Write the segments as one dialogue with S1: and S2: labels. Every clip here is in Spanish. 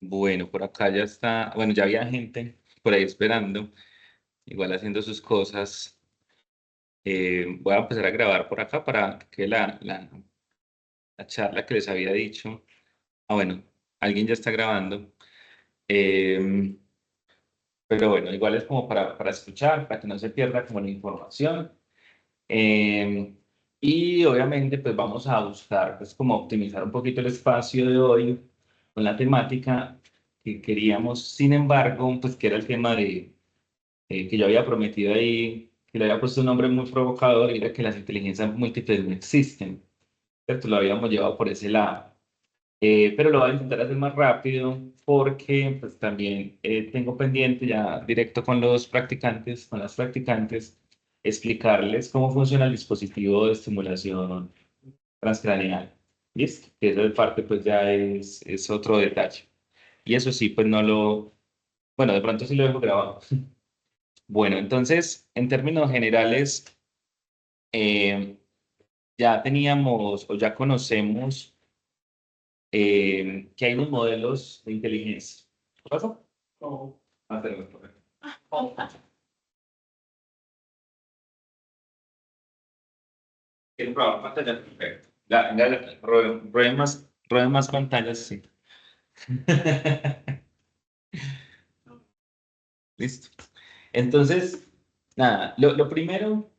S1: Bueno, por acá ya está, bueno, ya había gente por ahí esperando, igual haciendo sus cosas. Voy a empezar a grabar por acá para que la charla que les había dicho. Bueno, alguien ya está grabando. Eh, pero bueno, igual es como para escuchar, para que no se pierda como la información. Eh, y obviamente pues vamos a buscar pues como optimizar un poquito el espacio de hoy con la temática que queríamos, sin embargo, pues que era el tema de que yo había prometido ahí, que le había puesto un nombre muy provocador, y era que las inteligencias múltiples no existen, ¿cierto? Lo habíamos llevado por ese lado. Pero lo voy a intentar hacer más rápido porque pues también tengo pendiente ya directo con los practicantes, con las practicantes, explicarles cómo funciona el dispositivo de estimulación transcraneal. ¿Listo? Que esa parte pues ya es otro detalle. Y eso sí, pues no lo, bueno, de pronto sí lo dejo grabado. Bueno, entonces, en términos generales, eh, ya teníamos o ya conocemos que hay unos modelos de inteligencia. ¿Qué pasó? No. Perdón, perdón. Quiero probar pantalla, perfecto. Rueden más pantallas, sí. Listo. Entonces, nada, lo primero,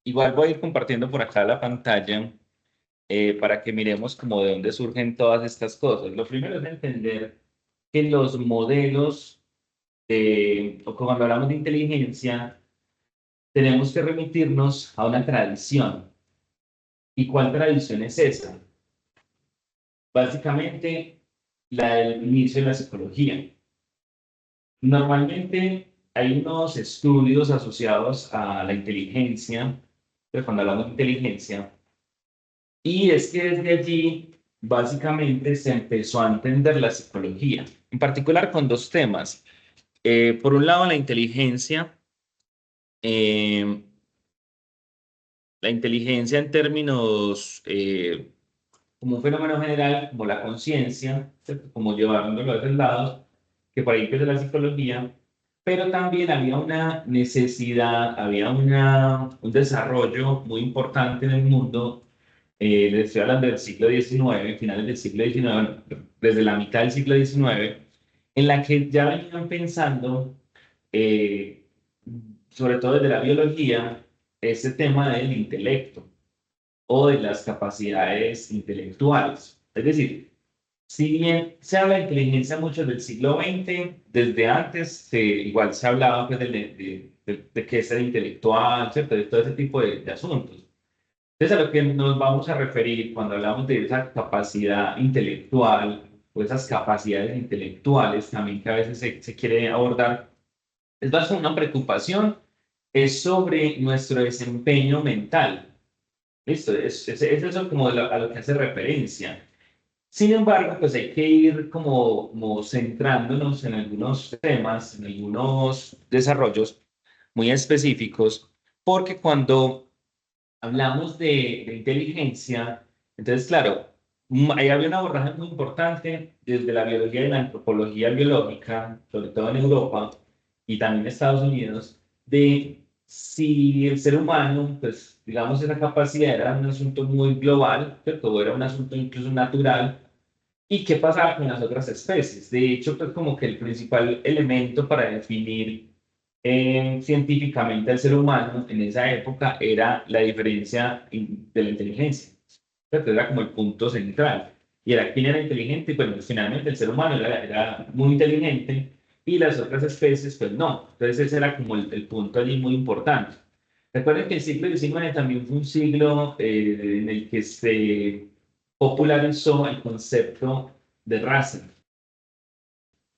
S1: igual voy a ir compartiendo por acá la pantalla para que miremos como de dónde surgen todas estas cosas. Lo primero es entender que los modelos o cuando hablamos de inteligencia, tenemos que remitirnos a una tradición. ¿Y cuál tradición es esa? Básicamente, la del inicio de la psicología. Normalmente hay unos estudios asociados a la inteligencia, pero cuando hablamos de inteligencia, y es que desde allí básicamente se empezó a entender la psicología, en particular con dos temas. Por un lado, eh, la inteligencia en términos como un fenómeno general, como la conciencia, ¿cierto? Como llevándolo a esos lados, que por ahí empieza la psicología, pero también había una necesidad, había un desarrollo muy importante en el mundo, les estoy hablando del siglo XIX, finales del siglo XIX, bueno, desde la mitad del siglo XIX, en la que ya venían pensando, eh, sobre todo desde la biología, ese tema del intelecto o de las capacidades intelectuales. Es decir, si bien se habla de inteligencia mucho del siglo XX, desde antes igual se hablaba pues, de qué es ser intelectual, ¿cierto? De todo ese tipo de asuntos. Entonces, a lo que nos vamos a referir cuando hablamos de esa capacidad intelectual o esas capacidades intelectuales también que a veces se quiere abordar, es bastante una preocupación, es sobre nuestro desempeño mental. Listo, es eso como a lo que hace referencia. Sin embargo, pues hay que ir como centrándonos en algunos temas, en algunos desarrollos muy específicos, porque cuando hablamos de inteligencia, entonces, claro, ahí había un abordaje muy importante desde la biología y la antropología biológica, sobre todo en Europa y también en Estados Unidos, de si el ser humano, pues, digamos, esa capacidad era un asunto muy global, ¿cierto? O era un asunto incluso natural, y qué pasaba con las otras especies. De hecho, pues como que el principal elemento para definir científicamente al ser humano en esa época era la diferencia de la inteligencia. Entonces era como el punto central. Y era quién era inteligente, y bueno, pues, finalmente el ser humano era muy inteligente y las otras especies, pues no. Entonces ese era como el punto allí muy importante. Recuerden que el siglo XIX también fue un siglo en el que se popularizó el concepto de raza.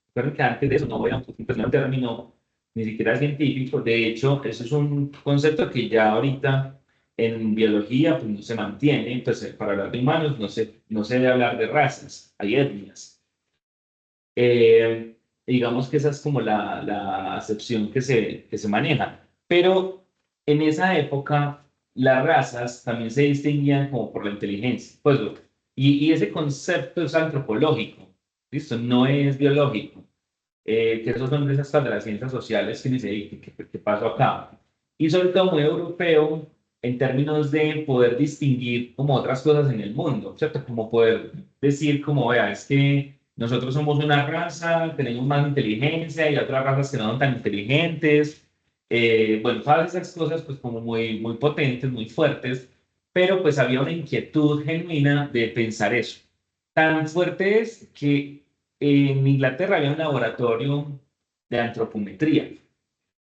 S1: Recuerden que antes de eso no había pues, un término ni siquiera científico. De hecho, eso es un concepto que ya ahorita en biología pues, no se mantiene. Entonces, para hablar de humanos no se debe hablar de razas, hay etnias. Digamos que esa es como la acepción que se maneja. Pero en esa época, las razas también se distinguían como por la inteligencia. Pues, y ese concepto es antropológico. ¿listo? No es biológico. Que esos son de esas cosas de las ciencias sociales que dice, ¿qué pasó acá? Y sobre todo muy europeo en términos de poder distinguir como otras cosas en el mundo, ¿cierto? Como poder decir, como, vea, es que nosotros somos una raza, tenemos más inteligencia y otras razas que no son tan inteligentes. Bueno, todas esas cosas pues como muy, muy potentes, muy fuertes, pero pues había una inquietud genuina de pensar eso. Tan fuerte es que en Inglaterra había un laboratorio de antropometría.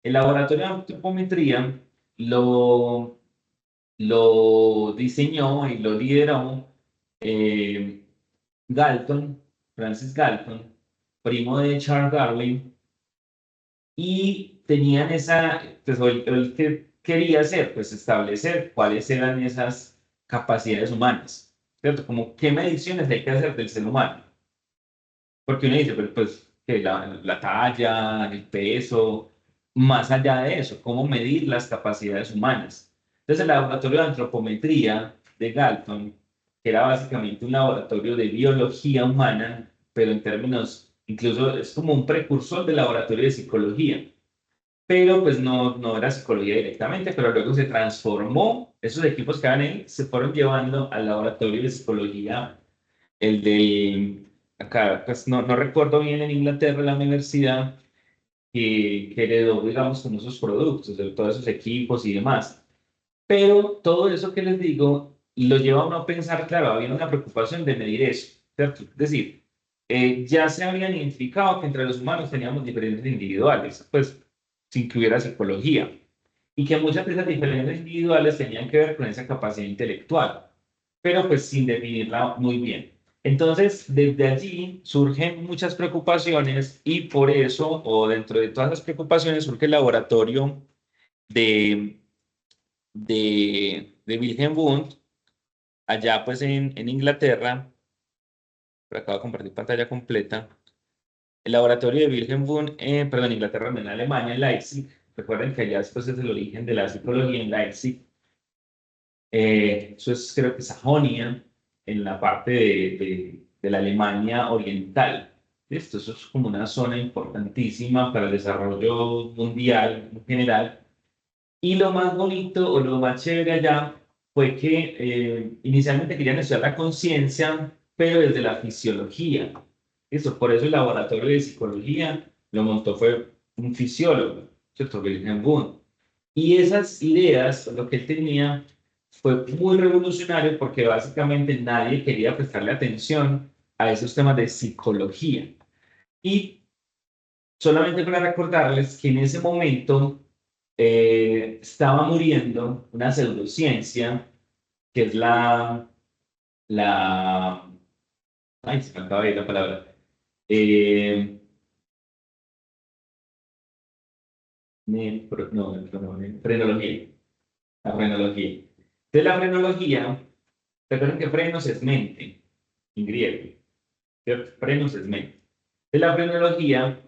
S1: El laboratorio de antropometría lo, lo diseñó y lo lideró eh, Galton, Francis Galton, primo de Charles Darwin, y tenían esa, pues el que quería hacer, pues establecer cuáles eran esas capacidades humanas, ¿cierto? Como qué mediciones hay que hacer del ser humano. Porque uno dice, pero pues que la talla, el peso, más allá de eso, cómo medir las capacidades humanas. Entonces, el laboratorio de antropometría de Galton, que era básicamente un laboratorio de biología humana, pero en términos, incluso es como un precursor del laboratorio de psicología, pero pues no era psicología directamente, pero luego se transformó, esos equipos que eran ahí se fueron llevando al laboratorio de psicología el de acá, pues no recuerdo bien en Inglaterra la universidad que heredó, digamos, con esos productos, de todos esos equipos y demás. Pero todo eso que les digo lo lleva a uno a pensar, claro, había una preocupación de medir eso, ¿cierto? Es decir, ya se habían identificado que entre los humanos teníamos diferentes individuales, pues sin que hubiera psicología, y que muchas de esas diferencias individuales tenían que ver con esa capacidad intelectual, pero pues sin definirla muy bien. Entonces, desde allí surgen muchas preocupaciones y por eso, o dentro de todas las preocupaciones, surge el laboratorio de, de Wilhelm Wundt, allá pues en Inglaterra, pero acabo de compartir pantalla completa, el laboratorio de Wilhelm Wundt, perdón, Inglaterra, no, en Alemania, en Leipzig. Recuerden que allá después es el origen de la psicología en Leipzig. Eso es, creo que Sajonia, en la parte de la Alemania oriental. Esto, eso es como una zona importantísima para el desarrollo mundial en general. Y lo más bonito o lo más chévere allá fue que inicialmente querían estudiar la conciencia, pero desde la fisiología. Eso, por eso el laboratorio de psicología lo montó fue un fisiólogo, ¿cierto? Wilhelm Wundt. Y esas ideas, lo que él tenía, fue muy revolucionario porque básicamente nadie quería prestarle atención a esos temas de psicología. Y solamente para recordarles que en ese momento estaba muriendo una pseudociencia que es la, ay, se me acaba de ir la palabra, eh, frenología, la frenología. De la frenología, recuerden que frenos es mente, en griego, ¿cierto? Frenos es mente. De la frenología,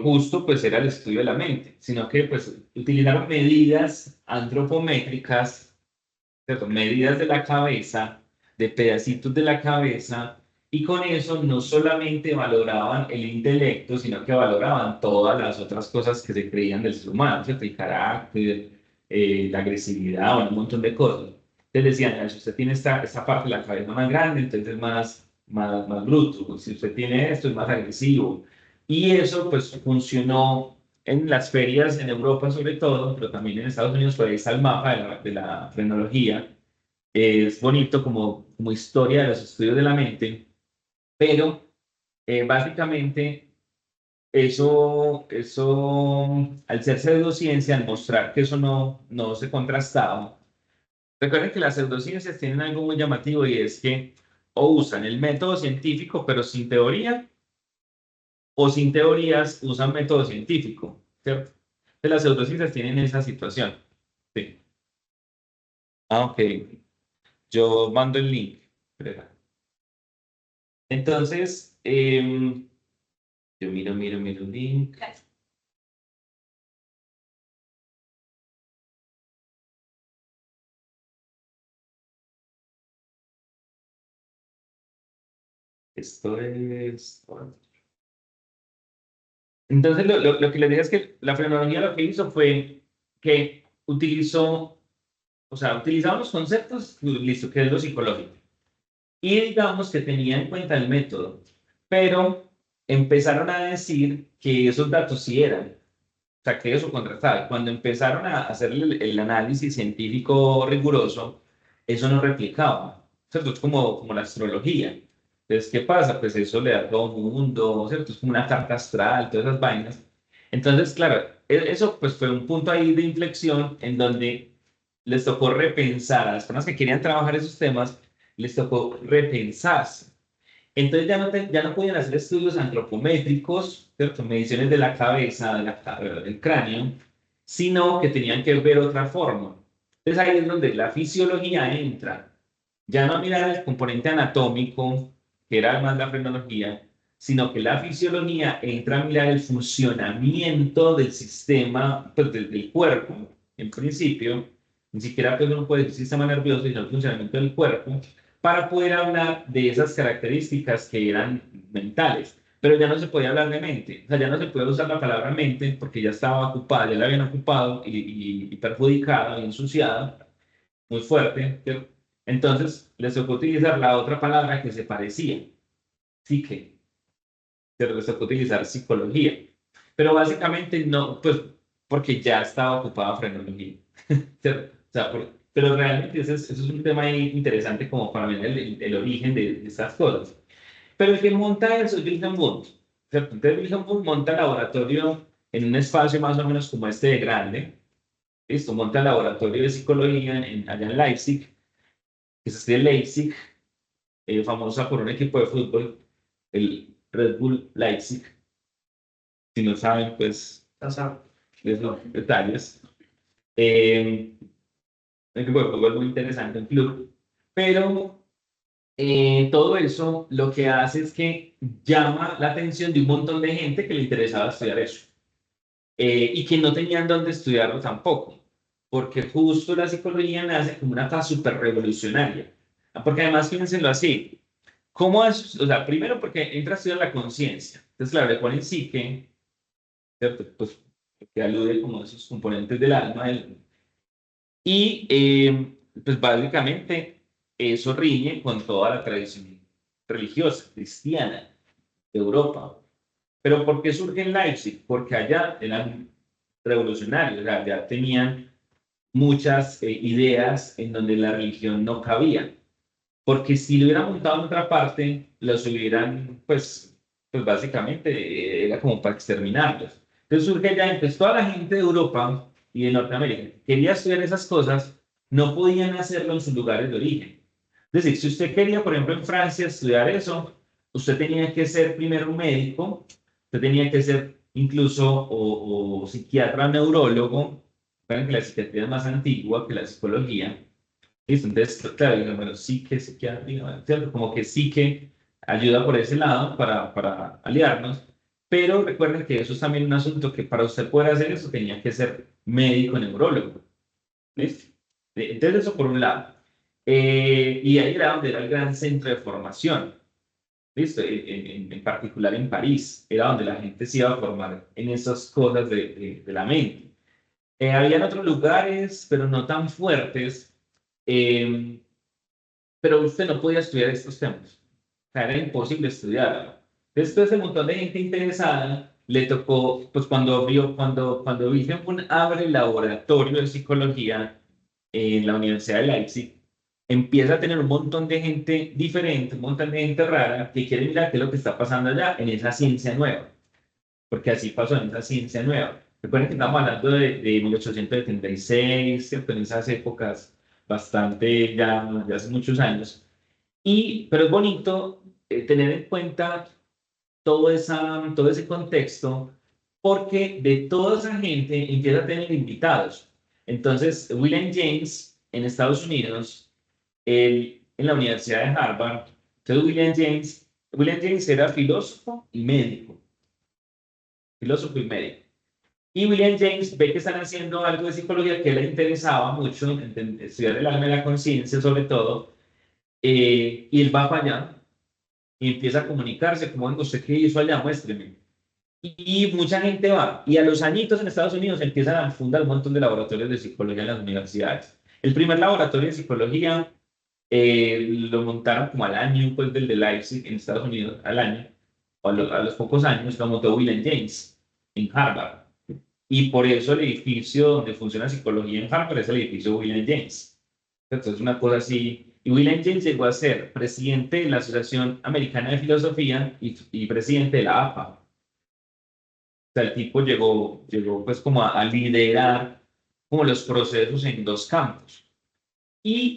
S1: justo pues era el estudio de la mente, sino que pues utilizaron medidas antropométricas, ¿cierto? Medidas de la cabeza, de pedacitos de la cabeza, y con eso no solamente valoraban el intelecto, sino que valoraban todas las otras cosas que se creían del ser humano, ¿cierto? El carácter, la agresividad, bueno, un montón de cosas. Entonces decían, "Ah, si usted tiene esta parte de la cabeza más grande, entonces es más bruto, si usted tiene esto, es más agresivo". Y eso pues funcionó en las ferias en Europa sobre todo, pero también en Estados Unidos, por ahí está el mapa de la frenología. Es bonito como historia de los estudios de la mente, pero básicamente eso, al ser pseudociencia, al mostrar que eso no se contrastaba, recuerden que las pseudociencias tienen algo muy llamativo y es que o usan el método científico pero sin teoría, o sin teorías usan método científico, ¿cierto? Entonces, las pseudociencias tienen esa situación. Sí. Ah, ok. Yo mando el link. Espera. Entonces, yo miro el link. Esto es... Entonces, lo que les dije es que la frenología lo que hizo fue que utilizó, o sea, utilizaba los conceptos, listo, que es lo psicológico. Y digamos que tenía en cuenta el método, pero empezaron a decir que esos datos sí eran, o sea, que eso contrastaba. Cuando empezaron a hacer el análisis científico riguroso, eso no replicaba, ¿cierto? Es como la astrología. Entonces, ¿qué pasa? Pues eso le da a todo mundo, ¿cierto? Es como una carta astral, todas esas vainas. Entonces, claro, eso pues fue un punto ahí de inflexión en donde les tocó repensar a las personas que querían trabajar esos temas, les tocó repensarse. Entonces ya no podían hacer estudios antropométricos, ¿cierto? Mediciones de la cabeza, del cráneo, sino que tenían que ver otra forma. Entonces ahí es donde la fisiología entra. Ya no mirar el componente anatómico, que era más la frenología, sino que la fisiología entra a mirar el funcionamiento del sistema, pues del cuerpo, en principio, ni siquiera pues uno puede decir sistema nervioso, sino el funcionamiento del cuerpo, para poder hablar de esas características que eran mentales. Pero ya no se podía hablar de mente, o sea, ya no se puede usar la palabra mente porque ya estaba ocupada, ya la habían ocupado y perjudicada y ensuciada, muy fuerte, ¿cierto? Entonces les tocó utilizar la otra palabra que se parecía, psique, pero les tocó utilizar psicología. Pero básicamente no, pues porque ya estaba ocupada frenología. ¿Cierto? O sea, pero realmente eso es un tema ahí interesante como para ver el origen de estas cosas. Pero el que monta eso es Wilhelm Wundt, ¿cierto? Entonces Wilhelm Wundt monta el laboratorio en un espacio más o menos como este de grande, ¿listo? Monta el laboratorio de psicología allá en Leipzig, que es este de Leipzig, famosa por un equipo de fútbol, el Red Bull Leipzig. Si no saben, pues, de los detalles. Un equipo de fútbol muy interesante, un club. Pero todo eso lo que hace es que llama la atención de un montón de gente que le interesaba estudiar eso y que no tenían dónde estudiarlo tampoco, porque justo la psicología nace como una cosa súper revolucionaria. Porque además, piénsenlo así, ¿cómo es? O sea, primero porque entra a estudiar la conciencia. Entonces, claro, le ponen psique, ¿cierto? Pues que alude como a esos componentes del alma. Y pues básicamente eso riñe con toda la tradición religiosa, cristiana de Europa. Pero ¿por qué surge en Leipzig? Porque allá eran revolucionarios, o sea, ya tenían muchas ideas en donde la religión no cabía. Porque si lo hubieran montado en otra parte, los hubieran, pues básicamente era como para exterminarlos. Entonces surge ya, entonces toda la gente de Europa y de Norteamérica que quería estudiar esas cosas, no podían hacerlo en sus lugares de origen. Es decir, si usted quería, por ejemplo, en Francia estudiar eso, usted tenía que ser primero un médico, usted tenía que ser incluso o psiquiatra, neurólogo, recuerden que la psiquiatría es más antigua que la psicología. Listo, entonces, claro, digo, bueno, sí que psiquiatría, ¿cierto? Como que sí que ayuda por ese lado para aliarnos, pero recuerden que eso es también un asunto que para usted poder hacer eso tenía que ser médico neurólogo. ¿Listo? Entonces, eso por un lado. Y ahí era donde era el gran centro de formación. ¿Listo? En particular en París, era donde la gente se iba a formar en esas cosas de la mente. Habían otros lugares, pero no tan fuertes. Eh, pero usted no podía estudiar estos temas. O sea, era imposible estudiarlo. Después, un montón de gente interesada le tocó, pues cuando Wilhelm abre el laboratorio de psicología en la Universidad de Leipzig, empieza a tener un montón de gente diferente, un montón de gente rara que quiere mirar qué es lo que está pasando allá en esa ciencia nueva, porque así pasó en esa ciencia nueva. Recuerden que estamos hablando de 1876, ¿cierto? En esas épocas bastante ya, ya hace muchos años. Pero es bonito tener en cuenta todo ese contexto, porque de toda esa gente empieza a tener invitados. Entonces, William James en Estados Unidos, él, en la Universidad de Harvard, entonces William James era filósofo y médico. Y William James ve que están haciendo algo de psicología que le interesaba mucho, estudiar el alma y la conciencia sobre todo, y él va para allá y empieza a comunicarse, como vengo, ¿usted qué hizo allá? Muéstreme. Y mucha gente va. Y a los añitos en Estados Unidos empiezan a fundar un montón de laboratorios de psicología en las universidades. El primer laboratorio de psicología lo montaron como al año, pues del de Leipzig en Estados Unidos, al año, o a los pocos años, lo montó William James en Harvard. Y por eso el edificio donde funciona psicología en Harvard es el edificio William James. Entonces, una cosa así. Y William James llegó a ser presidente de la Asociación Americana de Filosofía y presidente de la APA. O sea, el tipo llegó pues como a liderar como los procesos en dos campos.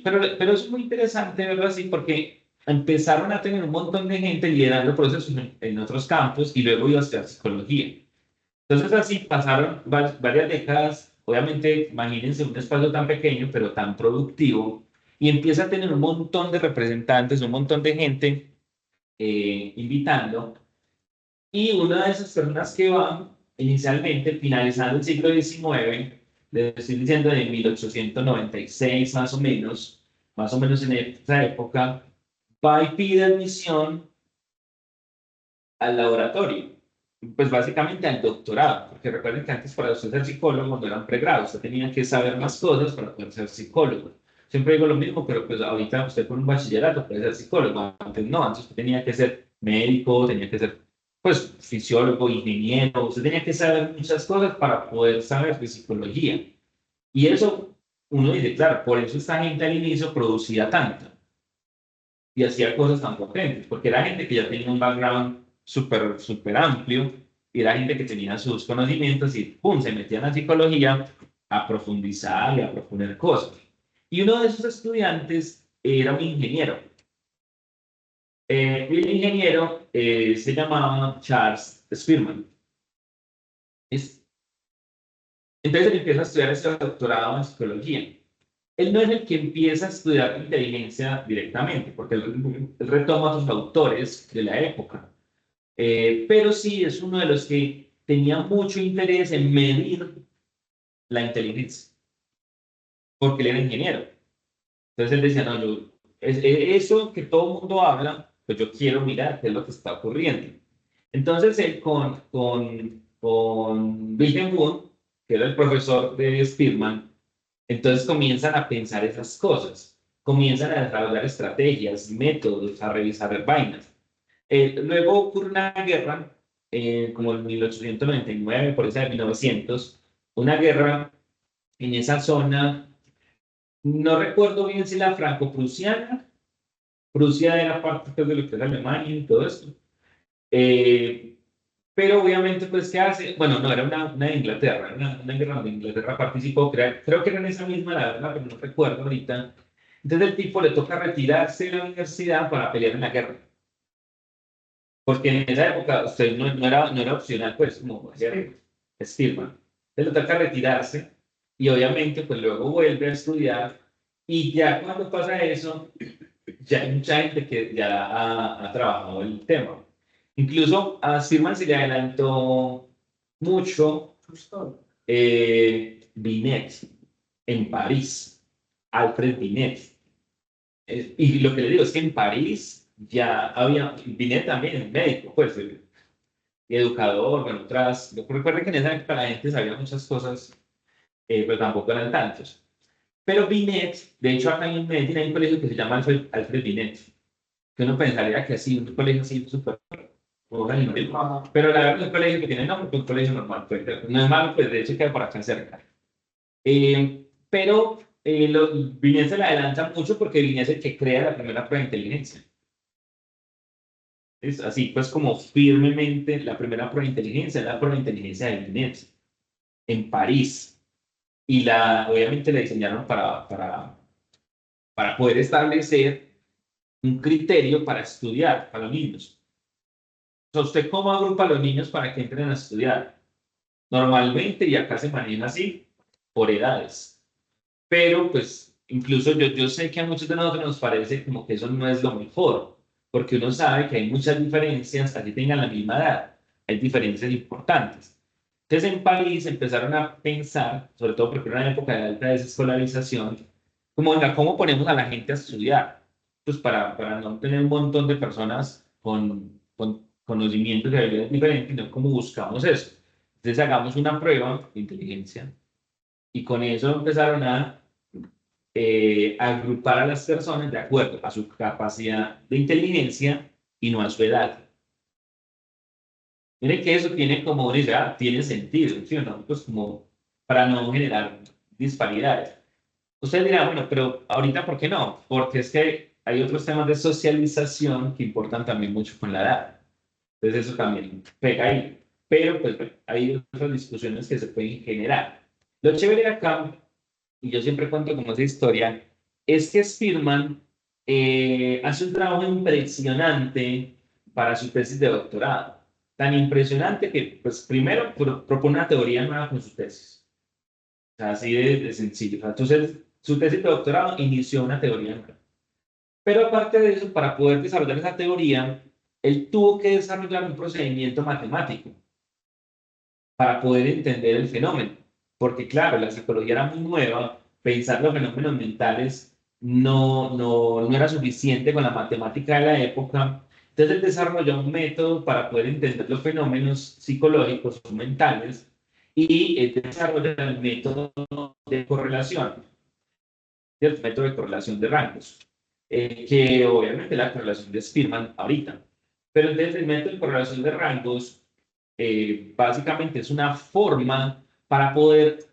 S1: Pero es muy interesante verlo así porque empezaron a tener un montón de gente liderando procesos en otros campos y luego iba a estudiar psicología. Entonces así pasaron varias décadas, obviamente imagínense un espacio tan pequeño pero tan productivo y empieza a tener un montón de representantes, un montón de gente invitando y una de esas personas que van inicialmente, finalizando el siglo XIX, le estoy diciendo de 1896 más o menos en esa época, va y pide admisión al laboratorio, pues básicamente al doctorado, porque recuerden que antes para usted ser psicólogo no era un pregrado, usted tenía que saber más cosas para poder ser psicólogo. Siempre digo lo mismo, pero pues ahorita usted con un bachillerato puede ser psicólogo, antes no, antes usted tenía que ser médico, tenía que ser pues fisiólogo, ingeniero, usted tenía que saber muchas cosas para poder saber de psicología. Y eso, uno dice, claro, por eso esta gente al inicio producía tanto y hacía cosas tan potentes, porque era gente que ya tenía un background súper amplio, y era gente que tenía sus conocimientos y pum, se metían a psicología a profundizar y a proponer cosas. Y uno de esos estudiantes era un ingeniero. El ingeniero se llamaba Charles Spearman. Es- entonces él empieza a estudiar ese doctorado en psicología. Él no es el que empieza a estudiar inteligencia directamente, porque él retoma a sus autores de la época. Pero sí es uno de los que tenía mucho interés en medir la inteligencia, porque él era ingeniero. Entonces él decía, no, eso que todo el mundo habla, pues yo quiero mirar qué es lo que está ocurriendo. Entonces él con Wilhelm Wundt, que era el profesor de Spearman, entonces comienzan a pensar esas cosas, comienzan a desarrollar estrategias, métodos, a revisar vainas. Luego ocurre una guerra, como en 1899, por esa de 1900, una guerra en esa zona, no recuerdo bien si la franco-prusiana, Prusia era parte pues, de lo que era Alemania y todo esto. Eh, pero obviamente, pues, ¿qué hace? Bueno, no, era una de Inglaterra, era una guerra donde Inglaterra participó, creo que era en esa misma, la verdad, pero no recuerdo ahorita. Entonces el tipo le toca retirarse de la universidad para pelear en la guerra. Porque en esa época usted no era opcional, pues, como hacer Spearman. Entonces le toca retirarse y obviamente, pues luego vuelve a estudiar y ya cuando pasa eso, ya hay mucha gente que ya ha trabajado el tema. Incluso a Spearman se le adelantó mucho Binet en París, Alfred Binet. Y lo que le digo es que en París ya había, Binet también es médico, pues, y educador, bueno, otras. Recuerden que en esa época la gente sabía muchas cosas, pero tampoco eran tantos. Pero Binet, de hecho, acá en Medellín hay un colegio que se llama Alfred Binet, que uno pensaría que así, un colegio así súper. Pero la verdad es un colegio que tiene nombre, pues un colegio normal, pues, no es malo, pues de hecho queda por acá cerca. Pero Binet se le adelanta mucho porque Binet es el que crea la primera prueba de inteligencia. Es así, pues como firmemente la primera prueba de inteligencia, la prueba de inteligencia de Binet en París. Y obviamente la diseñaron para poder establecer un criterio para estudiar para los niños. O sea, ¿usted cómo agrupa a los niños para que entren a estudiar? Normalmente, y acá se maneja así, por edades. Pero, pues, incluso yo sé que a muchos de nosotros nos parece como que eso no es lo mejor, porque uno sabe que hay muchas diferencias, así tengan la misma edad, hay diferencias importantes. Entonces, en París empezaron a pensar, sobre todo porque era una época de alta desescolarización, como, venga, ¿cómo ponemos a la gente a estudiar? Pues para no tener un montón de personas con conocimientos y habilidades diferentes, no cómo buscamos eso. Entonces hagamos una prueba de inteligencia y con eso empezaron a agrupar a las personas de acuerdo a su capacidad de inteligencia y no a su edad. Miren que eso tiene como, uno dice, tiene sentido, ¿sí o no? Pues como para no generar disparidades. Usted dirá, bueno, pero ahorita, ¿por qué no? Porque es que hay otros temas de socialización que importan también mucho con la edad. Entonces eso también pega ahí. Pero pues bueno, hay otras discusiones que se pueden generar. Lo chévere acá, y yo siempre cuento como esa historia, es que Spearman hace un trabajo impresionante para su tesis de doctorado. Tan impresionante que, pues, primero propone una teoría nueva con su tesis. O sea, así de sencillo. O sea, entonces, su tesis de doctorado inició una teoría nueva. Pero aparte de eso, para poder desarrollar esa teoría, él tuvo que desarrollar un procedimiento matemático para poder entender el fenómeno. Porque claro, la psicología era muy nueva, pensar los fenómenos mentales no era suficiente con la matemática de la época. Entonces él desarrolló un método para poder entender los fenómenos psicológicos o mentales y desarrolló el método de correlación, el método de correlación de rangos, que obviamente la correlación de Spearman ahorita. Pero entonces el método de correlación de rangos básicamente es una forma para poder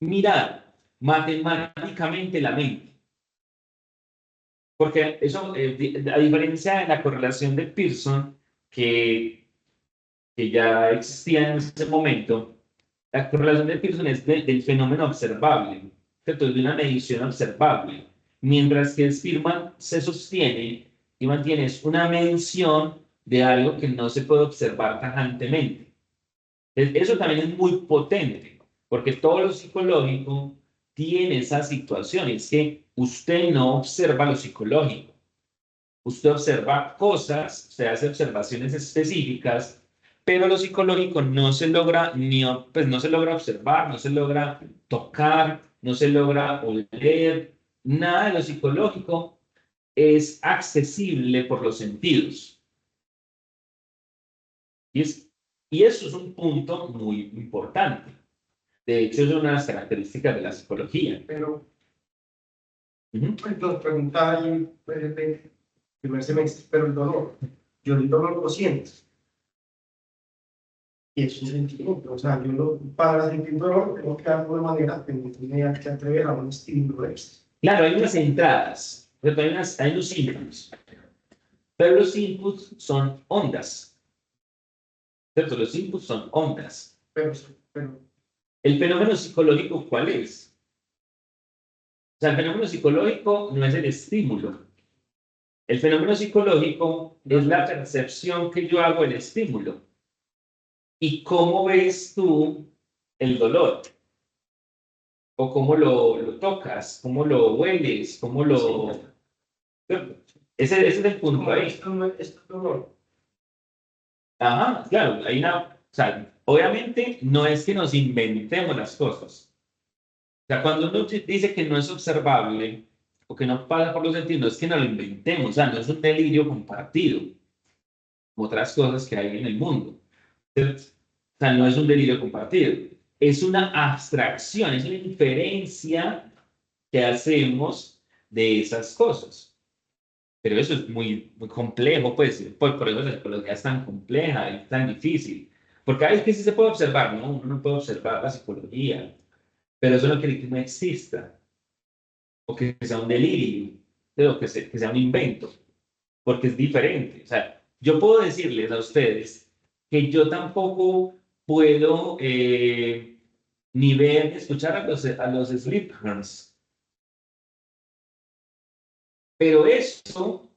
S1: mirar matemáticamente la mente. Porque eso, a diferencia de la correlación de Pearson, que ya existía en ese momento, la correlación de Pearson es del fenómeno observable, ¿cierto? Es de una medición observable. Mientras que Spearman se sostiene y mantiene una medición de algo que no se puede observar tajantemente. Eso también es muy potente, porque todo lo psicológico tiene esa situación, es que usted no observa lo psicológico, usted observa cosas, usted hace observaciones específicas, pero lo psicológico no se logra pues no se logra observar, no se logra tocar, no se logra oler, nada de lo psicológico es accesible por los sentidos. Y, y eso es un punto muy importante. De hecho, es una de las características de la psicología.
S2: Pero,
S1: Ujú.
S2: entonces, preguntar ahí, primer semestre, pero el dolor, yo el dolor lo siento, y es un sentimiento, o sea, para sentir dolor tengo que darlo de manera que me tenga que atrever a un estímulo extra.
S1: Claro, hay unas entradas, pero hay unos inputs, pero los inputs son ondas, ¿cierto? Los inputs son ondas.
S2: Pero
S1: ¿El fenómeno psicológico cuál es? O sea, el fenómeno psicológico no es el estímulo. El fenómeno psicológico es la percepción que yo hago del estímulo. ¿Y cómo ves tú el dolor? ¿O cómo lo tocas? ¿Cómo lo hueles? ¿Cómo lo...? Ese es el punto ahí.
S2: Esto es dolor.
S1: Ajá, claro, hay una... O sea, obviamente no es que nos inventemos las cosas. O sea, cuando uno dice que no es observable o que no pasa por los sentidos, no es que no lo inventemos, o sea, no es un delirio compartido, como otras cosas que hay en el mundo. O sea, no es un delirio compartido, es una abstracción, es una inferencia que hacemos de esas cosas. Pero eso es muy, muy complejo, pues, por eso la psicología es tan compleja, es tan difícil. Porque hay que sí se puede observar, ¿no? Uno no puede observar la psicología, pero eso no quiere decir que no exista, o que sea un delirio, o que sea un invento, porque es diferente. O sea, yo puedo decirles a ustedes que yo tampoco puedo ni ver ni escuchar a los sleepers, pero eso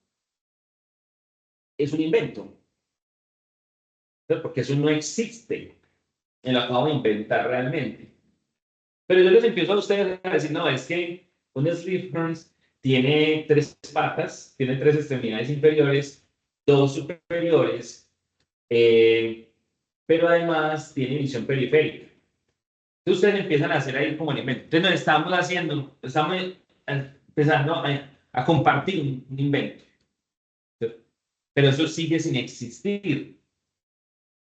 S1: es un invento, ¿no? Porque eso no existe, me lo acabo de inventar realmente. Pero yo les empiezo a ustedes a decir, no, es que un sleeper tiene tres patas, tiene tres extremidades inferiores, dos superiores, eh, pero además tiene visión periférica. Entonces ustedes empiezan a hacer ahí como el invento. Entonces nos estamos haciendo, estamos empezando a compartir un invento. pero eso sigue sin existir,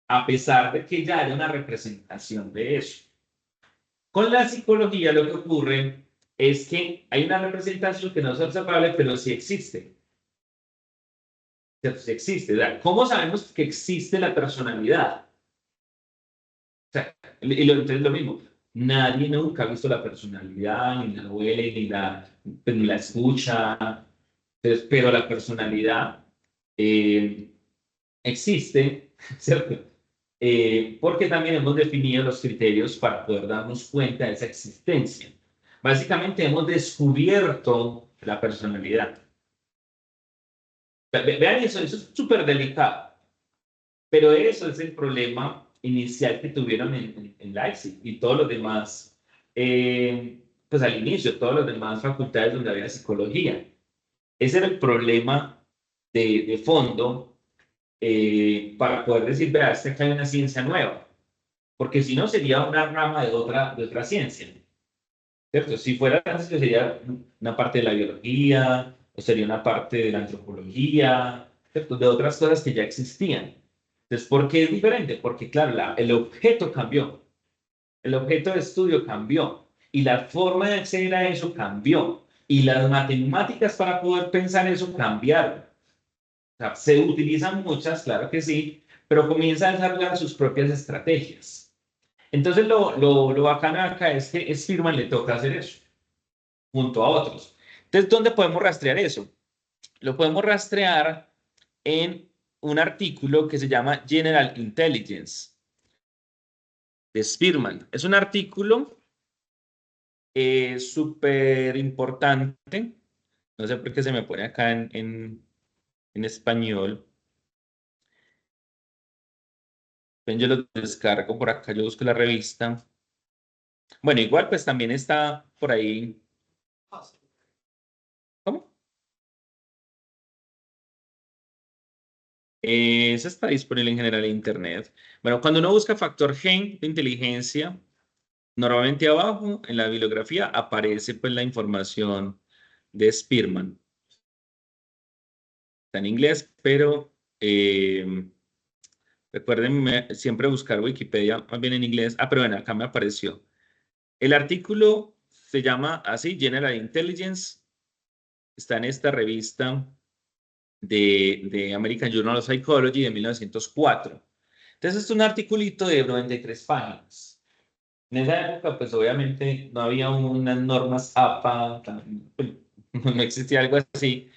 S1: a pesar de que ya haya una representación de eso. Con la psicología lo que ocurre es que hay una representación que no es observable, pero sí existe. ¿Cierto? Sí existe. ¿Cómo sabemos que existe la personalidad? O sea, entonces lo mismo. Nadie nunca ha visto la personalidad, ni la huele, ni la escucha. Entonces, pero la personalidad eh, existe, ¿cierto? Porque también hemos definido los criterios para poder darnos cuenta de esa existencia. Básicamente hemos descubierto la personalidad. Vean eso es súper delicado, pero eso es el problema inicial que tuvieron en Leipzig y todos los demás, pues al inicio, todas las demás facultades donde había psicología. Ese era el problema de fondo para poder decir, vea, es que acá hay una ciencia nueva, porque si no sería una rama de otra ciencia, ¿cierto? Si fuera así, sería una parte de la biología, o sería una parte de la antropología, ¿cierto? De otras cosas que ya existían. Entonces, ¿por qué es diferente? Porque, claro, el objeto cambió, el objeto de estudio cambió, y la forma de acceder a eso cambió, y las matemáticas para poder pensar eso cambiaron. O sea, se utilizan muchas, claro que sí, pero comienza a desarrollar sus propias estrategias. Entonces, lo bacano acá es que a Spearman le toca hacer eso, junto a otros. Entonces, ¿dónde podemos rastrear eso? Lo podemos rastrear en un artículo que se llama General Intelligence de Spearman. Es un artículo súper importante. No sé por qué se me pone acá en español. Ven, yo lo descargo por acá, yo busco la revista. Bueno, igual pues también está por ahí. ¿Cómo? Eso está disponible en general en Internet. Bueno, cuando uno busca factor gen de inteligencia, normalmente abajo en la bibliografía aparece pues la información de Spearman. Está en inglés, pero recuerden siempre buscar Wikipedia más bien en inglés. Ah, pero bueno, acá me apareció. El artículo se llama así, General Intelligence. Está en esta revista de American Journal of Psychology de 1904. Entonces, es un articulito de 93 páginas. En esa época, pues obviamente no había unas normas APA, no existía algo así.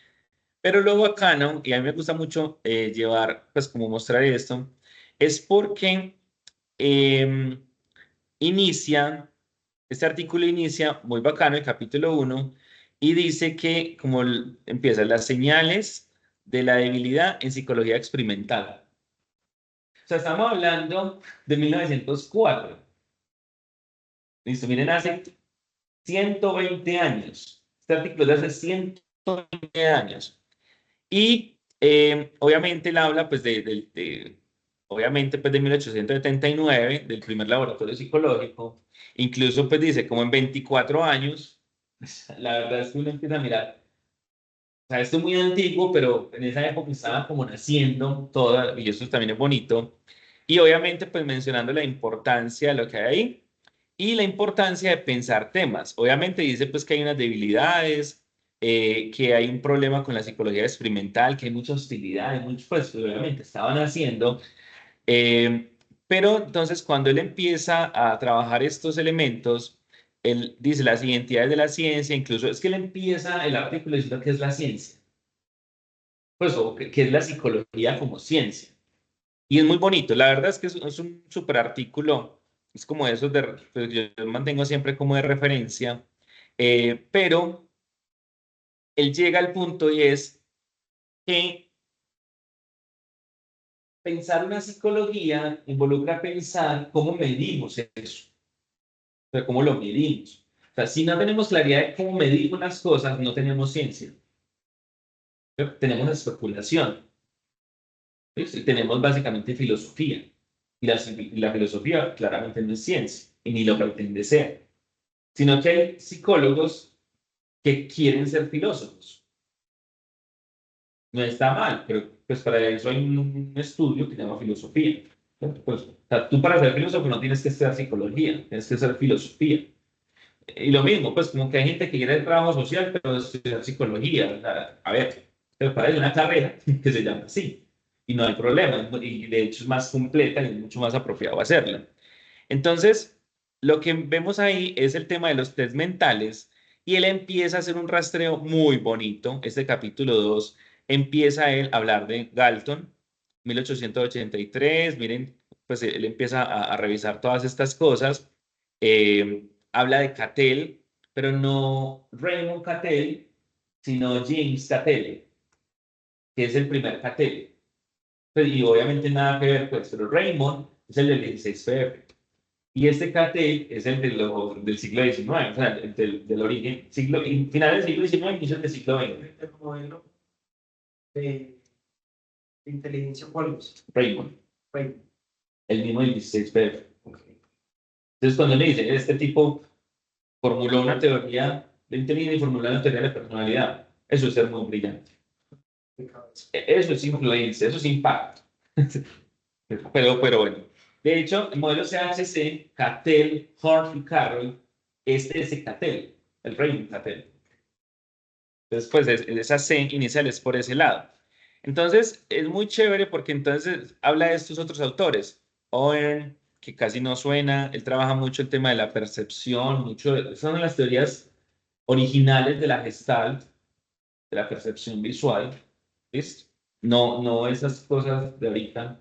S1: Pero lo bacano, y a mí me gusta mucho llevar, pues como mostrar esto, es porque eh, inicia, este artículo inicia muy bacano, el capítulo 1, y dice que como empieza las señales de la debilidad en psicología experimental. O sea, estamos hablando de 1904. Listo, miren, hace 120 años. Este artículo es de hace 120 años. Y obviamente él habla pues obviamente pues de 1879, del primer laboratorio psicológico. Incluso pues dice como en 24 años, la verdad es que uno empieza a mirar, o sea, esto es muy antiguo, pero en esa época estaba como naciendo toda, y eso también es bonito. Y obviamente pues mencionando la importancia de lo que hay ahí y la importancia de pensar temas. Obviamente dice pues que hay unas debilidades, que hay un problema con la psicología experimental, que hay mucha hostilidad, hay mucho, pues obviamente estaban haciendo, eh, pero entonces cuando él empieza a trabajar estos elementos, él dice las identidades de la ciencia, incluso es que él empieza el artículo diciendo que es la ciencia, pues o que es la psicología como ciencia. Y es muy bonito, la verdad es que es un súper artículo, es como esos de, pues yo mantengo siempre como de referencia, pero él llega al punto y es que pensar una psicología involucra pensar cómo medimos eso, o sea, cómo lo medimos. O sea, si no tenemos claridad de cómo medir unas cosas, no tenemos ciencia, tenemos especulación, ¿sí? Tenemos básicamente filosofía. Y la filosofía claramente no es ciencia, y ni lo pretende ser, sino que hay psicólogos que quieren ser filósofos. No está mal, pero pues para eso hay un estudio que se llama filosofía. ¿Cierto? Pues, o sea, tú para ser filósofo no tienes que estudiar psicología, tienes que hacer filosofía. Y lo mismo, pues como que hay gente que quiere el trabajo social, pero estudiar psicología. O sea, a ver, pero parece una carrera que se llama así. Y no hay problema. Y de hecho es más completa y es mucho más apropiado hacerla. Entonces, lo que vemos ahí es el tema de los test mentales y él empieza a hacer un rastreo muy bonito. Este capítulo 2 empieza él a hablar de Galton, 1883. Miren, pues él empieza a revisar todas estas cosas. Habla de Cattell, pero no Raymond Cattell, sino James Cattell, que es el primer Cattell. Pues, y obviamente nada que ver, pues, pero Raymond es el del 16 y este cartel es el de del siglo XIX, o sea, del origen, final del siglo XIX, inicio del siglo XX.
S2: El modelo de inteligencia, ¿cuál es?
S1: Raymond,
S2: Raymond.
S1: el mismo del 16
S2: Ok.
S1: Entonces, cuando le dice, este tipo formuló una teoría de inteligencia y formuló una teoría de la personalidad, eso es ser muy brillante.
S2: De cabeza.
S1: Eso es influencia, eso es impacto. Pero bueno, de hecho, el modelo CHC, Cattell, Horn y Carroll, este es el Cattell, el Raymond Cattell. Entonces, pues esa C inicial es por ese lado. Entonces, es muy chévere porque entonces habla de estos otros autores. Owen, que casi no suena, él trabaja mucho el tema de la percepción, mucho, son las teorías originales de la Gestalt, de la percepción visual, ¿listo? No, no esas cosas de ahorita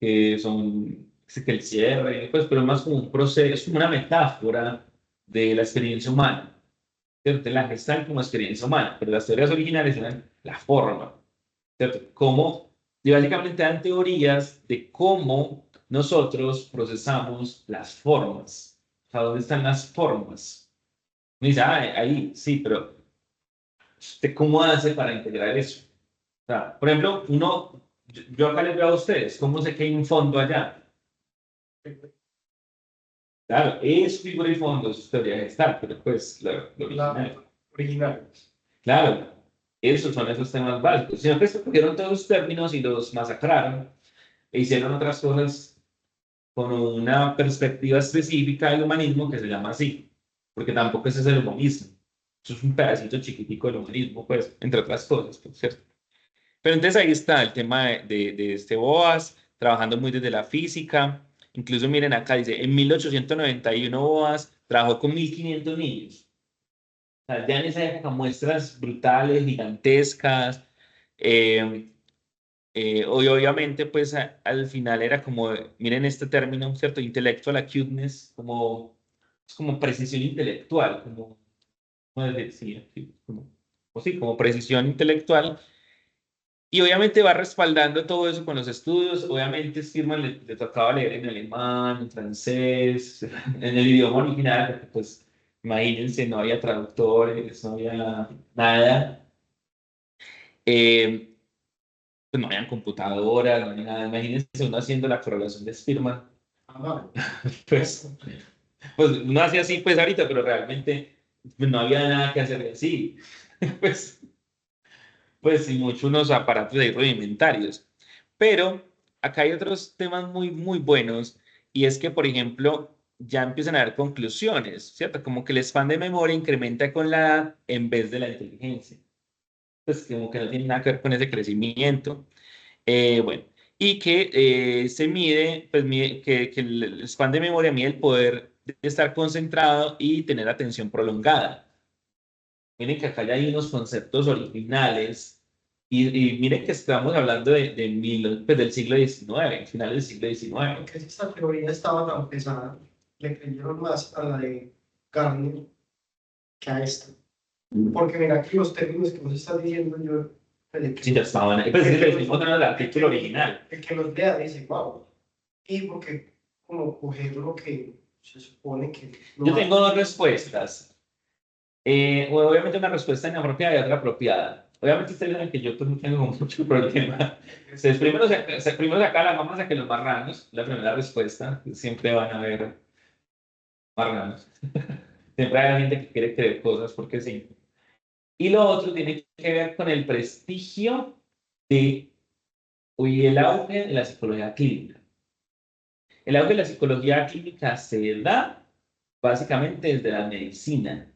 S1: que son, que el cierre, pues, pero más como un proceso, es como una metáfora de la experiencia humana. ¿Cierto? La Gestalt como experiencia humana, pero las teorías originales eran la forma, ¿cierto? Cómo, y básicamente dan teorías de cómo nosotros procesamos las formas. O sea, ¿dónde están las formas? Me dice, ah, ahí, sí, pero ¿usted cómo hace para integrar eso? O sea, por ejemplo, yo acá les veo a ustedes, ¿cómo sé que hay un fondo allá? Claro, es figura y fondo, es teoría gestal, pero pues lo
S2: La
S1: original.
S2: original.
S1: Claro, esos son esos temas básicos. Sino que se cogieron todos los términos y los masacraron e hicieron otras cosas con una perspectiva específica del humanismo que se llama así, porque tampoco ese es el humanismo. Eso es un pedacito chiquitico del humanismo, pues, entre otras cosas, pues, ¿cierto? Pero entonces ahí está el tema de este Boas, trabajando muy desde la física. Incluso miren acá, dice, en 1891 Boas trabajó con 1500 niños. O sea, ya en esa época muestras brutales, gigantescas. eh, Obviamente, pues al final era como, miren este término, ¿cierto? Intellectual acuteness, como, es como precisión intelectual, ¿cómo decir? Sí, o sí, como precisión intelectual. Y obviamente va respaldando todo eso con los estudios. Obviamente, Stirman le tocaba leer en alemán, en francés, en el idioma original, porque pues imagínense, no había traductores, no había nada. Eh, pues no habían computadoras, no había nada. Imagínense uno haciendo la correlación de Spearman.
S2: Ajá.
S1: Pues, pues uno hacía así, pues ahorita, pero realmente pues, no había nada que hacer así. Pues, pues sin mucho unos aparatos ahí rudimentarios. Pero acá hay otros temas muy, muy buenos y es que, por ejemplo, ya empiezan a haber conclusiones, ¿cierto? Como que el span de memoria incrementa con la edad en vez de la inteligencia. Pues como que no tiene nada que ver con ese crecimiento. Bueno, y que se mide, pues mide, que el span de memoria mide el poder de estar concentrado y tener atención prolongada. Miren que acá ya hay unos conceptos originales y miren que estamos hablando pues, del siglo XIX, final del siglo XIX.
S2: Porque si esta teoría estaba tan pesada, le creyeron más a la de Gardner que a esta. Porque mira, aquí los términos que vos estás diciendo, yo, el
S1: Sí,
S2: que,
S1: ya estaban. Pues es que le decimos el artículo original.
S2: el que los lea dice, wow. Y porque como coger lo que se supone que lo
S1: Yo
S2: más...
S1: tengo dos respuestas. Obviamente una respuesta inapropiada y otra apropiada. Obviamente ustedes saben que yo pues, no tengo mucho problema. Entonces, primero sacar las mamas a que los marranos, la primera respuesta, siempre van a haber marranos. Siempre hay gente que quiere creer cosas porque sí. Y lo otro tiene que ver con el prestigio de, y el auge de la psicología clínica. El auge de la psicología clínica se da básicamente desde la medicina,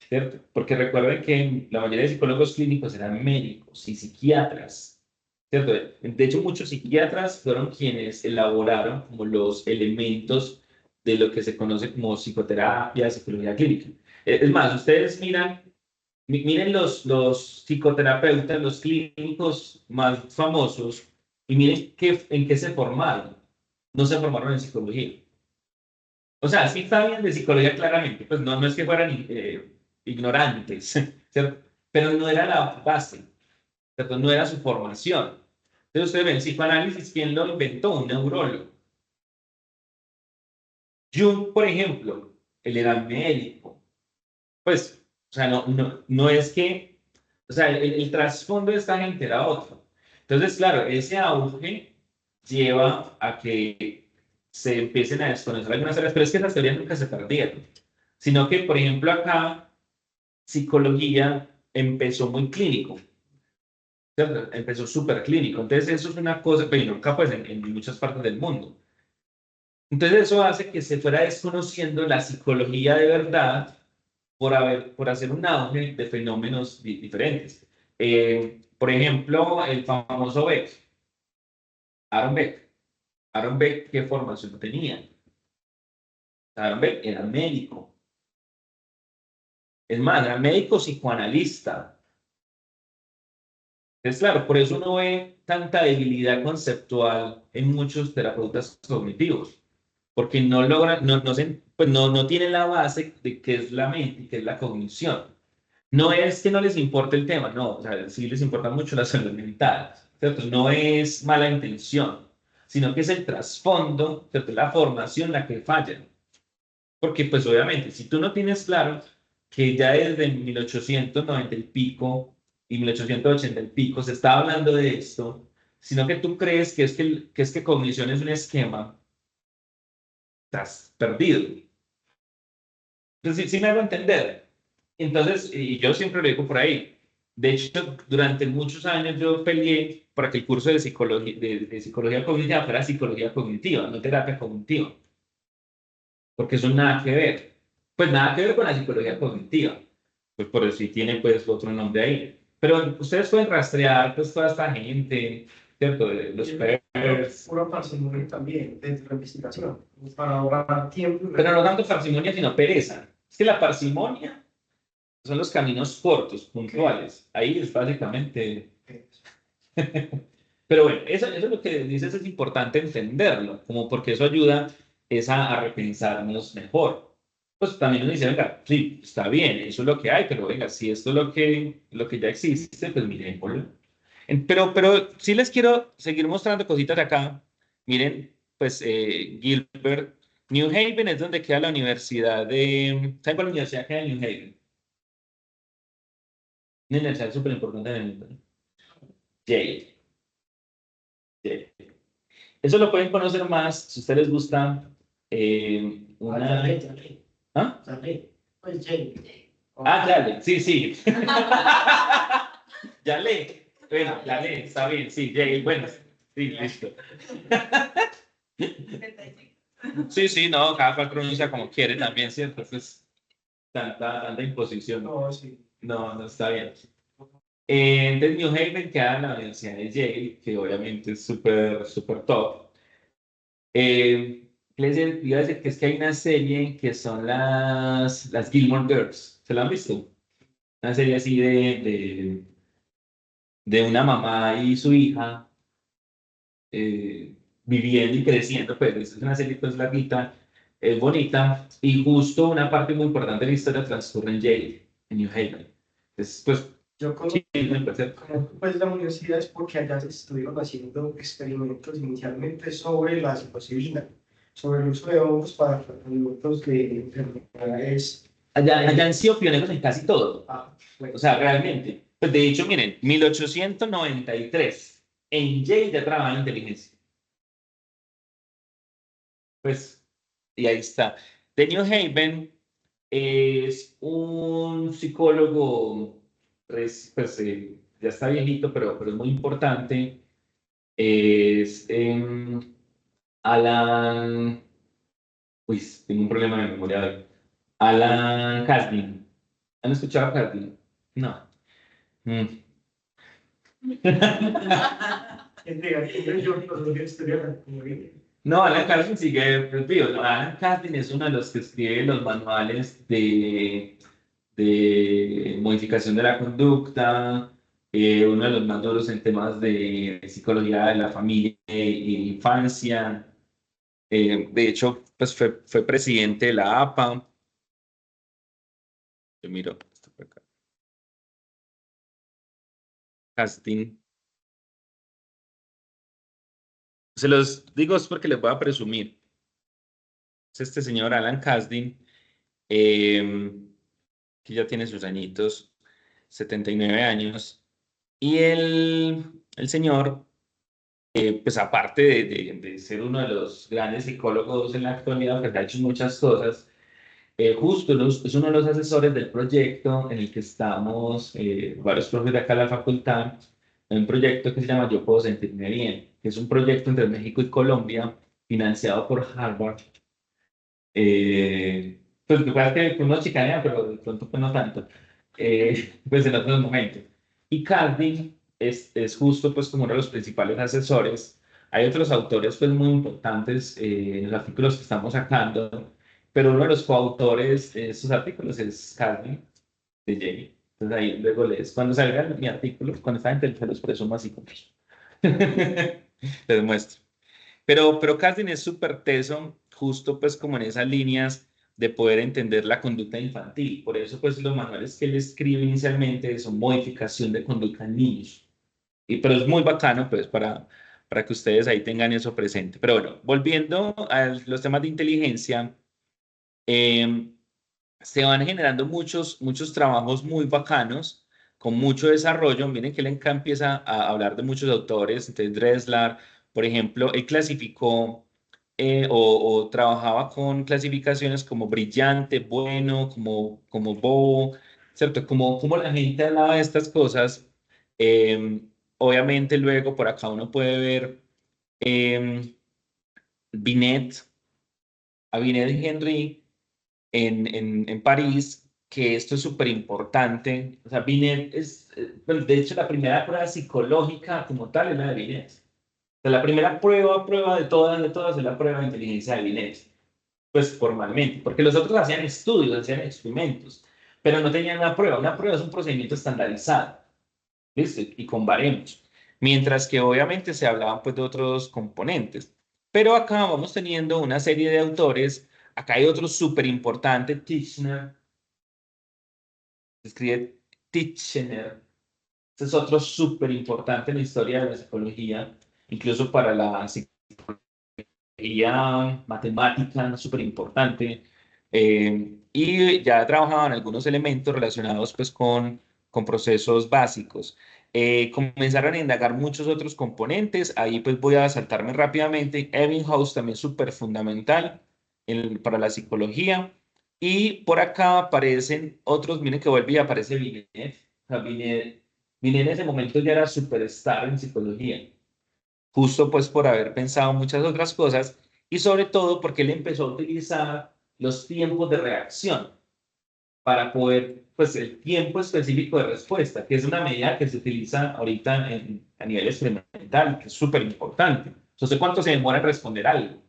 S1: ¿cierto? Porque recuerden que la mayoría de psicólogos clínicos eran médicos y psiquiatras, ¿cierto? De hecho, muchos psiquiatras fueron quienes elaboraron como los elementos de lo que se conoce como psicoterapia, psicología clínica. Es más, ustedes miren los psicoterapeutas, los clínicos más famosos, y miren en qué se formaron. No se formaron en psicología. O sea, sí sabían de psicología claramente, pues no es que fueran ignorantes, ¿cierto? Pero no era la base, ¿cierto? No era su formación. Entonces ustedes ven, psicoanálisis, ¿quién lo inventó? Un neurólogo. Jung, por ejemplo, él era médico. Pues, o sea, no es que, o sea, el trasfondo de esta gente era otro. Entonces, claro, ese auge lleva a que se empiecen a desconocer algunas áreas, pero es que las teorías nunca se perdieron, sino que, por ejemplo, acá, psicología empezó muy clínico, ¿cierto? Empezó súper clínico. Entonces, eso es una cosa, pero nunca pues en muchas partes del mundo. Entonces, eso hace que se fuera desconociendo la psicología de verdad por hacer un auge de fenómenos diferentes. Por ejemplo, el famoso Beck, Aaron Beck. Aaron Beck, ¿qué formación tenía? Aaron Beck era médico. Es más, era médico psicoanalista. Es claro, por eso uno ve tanta debilidad conceptual en muchos terapeutas cognitivos, porque no logran, pues no tienen la base de qué es la mente y qué es la cognición. No es que no les importe el tema, no, o sea, sí les importa mucho la salud mental, ¿cierto? No es mala intención, sino que es el trasfondo, ¿cierto? La formación la que falla. Porque, pues, obviamente, si tú no tienes claro que ya desde 1890 y pico y 1880 y pico se está hablando de esto, sino que tú crees que cognición es un esquema, estás perdido. Entonces, sí me hago entender. Entonces, y yo siempre lo digo por ahí. De hecho, durante muchos años yo peleé para que el curso de psicología cognitiva fuera psicología cognitiva, no terapia cognitiva, porque eso nada que ver. Pues nada que ver con la psicología cognitiva, pues por eso sí tiene pues otro nombre ahí. Pero ustedes pueden rastrear pues toda esta gente, ¿cierto? De los PERS.
S2: Pura parsimonia también dentro de la investigación, para ahorrar tiempo.
S1: Pero no tanto parsimonia, sino pereza. Es que la parsimonia son los caminos cortos, puntuales. Ahí es básicamente. Pero bueno, eso es lo que dices, es importante entenderlo, como porque eso ayuda es a repensarnos mejor. Pues también uno dice, venga, sí, está bien, eso es lo que hay, pero venga, si esto es lo que ya existe, pues miremoslo. Pero sí les quiero seguir mostrando cositas de acá. Miren, pues Gilbert, New Haven es donde queda la universidad de. ¿Saben cuál universidad queda en New Haven? Una universidad súper importante en el mundo, ¿no? Yale. Yale. Eso lo pueden conocer más si a ustedes les gusta una.
S2: Dale.
S1: ¿Ah?
S2: Dale. Pues Jay.
S1: Ah, Yale, sí, sí. Yale. Bueno, Yale, está bien, sí, Yale, bueno, sí, listo. Sí, sí, no, cada cual pronuncia como quiere también, ¿cierto? Pues tanta imposición.
S2: No, sí.
S1: No está bien. Entonces, New Haven queda en la Universidad de Yale, que obviamente es súper, súper top. Iba a decir que es que hay una serie que son las Gilmore Girls. ¿Se la han visto? Una serie así de una mamá y su hija viviendo y creciendo. Pues es una serie pues larguita, es bonita. Y justo una parte muy importante de la historia transcurre en Yale, en New Haven. Entonces, pues,
S2: Yo
S1: sí, me parece.
S2: pues la universidad es porque allá se estuvieron haciendo experimentos inicialmente sobre la psilocibina, sobre el uso de hongos para tratamientos de enfermedades.
S1: Allá han sido pioneros en casi todo.
S2: Bueno,
S1: O sea, realmente. Pues de hecho, miren, 1893, en Yale ya trabajaba en inteligencia. Pues, y ahí está. De New Haven, es un psicólogo, ya está viejito, pero es muy importante. Es Alan, uy, tengo un problema de memoria hoy. Alan Kasdin. ¿Han escuchado a Kasdin? No. Mm. No, Alan Kasdin sigue vivo. No, Alan Kasdin es uno de los que escribe los manuales de modificación de la conducta, uno de los más duros en temas de psicología de la familia e infancia. De hecho, pues fue presidente de la APA. Yo miro esto por acá. Casting. Se los digo es porque les voy a presumir. Es este señor Alan Kasdin, que ya tiene sus añitos, 79 años. Y el señor, pues aparte de ser uno de los grandes psicólogos en la actualidad, pues ha hecho muchas cosas. Justo es uno de los asesores del proyecto en el que estamos, varios profes de acá de la facultad, en un proyecto que se llama Yo Puedo Sentirme Bien, que es un proyecto entre México y Colombia, financiado por Harvard. Pues lo que pasa es que uno chicanea, pero de pronto pues no tanto, pues en otros momentos. Y Cardin es justo pues como uno de los principales asesores. Hay otros autores pues muy importantes en los artículos que estamos sacando, pero uno de los coautores de estos artículos es Cardin de Jamie. Entonces ahí luego lees, cuando salga mi artículo, cuando está en se los presumo así como les muestro. Pero Cardin es súper teso, justo pues como en esas líneas de poder entender la conducta infantil. Por eso pues los manuales que él escribe inicialmente son modificación de conducta en niños. Pero es muy bacano pues para que ustedes ahí tengan eso presente. Pero bueno, volviendo a los temas de inteligencia, eh, se van generando muchos trabajos muy bacanos, con mucho desarrollo. Miren que él acá empieza a hablar de muchos autores, entonces Dressler, por ejemplo, él clasificó o trabajaba con clasificaciones como brillante, bueno, como bobo, ¿cierto? Como la gente hablaba de estas cosas. Eh, Obviamente luego por acá uno puede ver eh, Binet, a Binet Henry en París, que esto es súper importante. O sea, Binet es, bueno, de hecho, la primera prueba psicológica como tal es la de Binet. O sea, la primera prueba de todas, es la prueba de inteligencia de Binet, pues formalmente, porque los otros hacían estudios, hacían experimentos, pero no tenían una prueba. Una prueba es un procedimiento estandarizado, ¿listo? Y con baremos. Mientras que obviamente se hablaban pues de otros componentes. Pero acá vamos teniendo una serie de autores. Acá hay otro súper importante, Titchener. Se escribe Titchener. Este es otro súper importante en la historia de la psicología, incluso para la psicología matemática, súper importante. Y ya trabajaba en algunos elementos relacionados pues con procesos básicos. Comenzaron a indagar muchos otros componentes, ahí pues voy a saltarme rápidamente. Ebbinghaus también súper fundamental para la psicología. Y por acá aparecen otros, miren que vuelve y aparece Binet. O sea, Binet en ese momento ya era superstar en psicología, justo pues por haber pensado muchas otras cosas y sobre todo porque él empezó a utilizar los tiempos de reacción para poder, pues el tiempo específico de respuesta, que es una medida que se utiliza ahorita a nivel experimental, que es súper importante. No sé cuánto se demora en responder algo,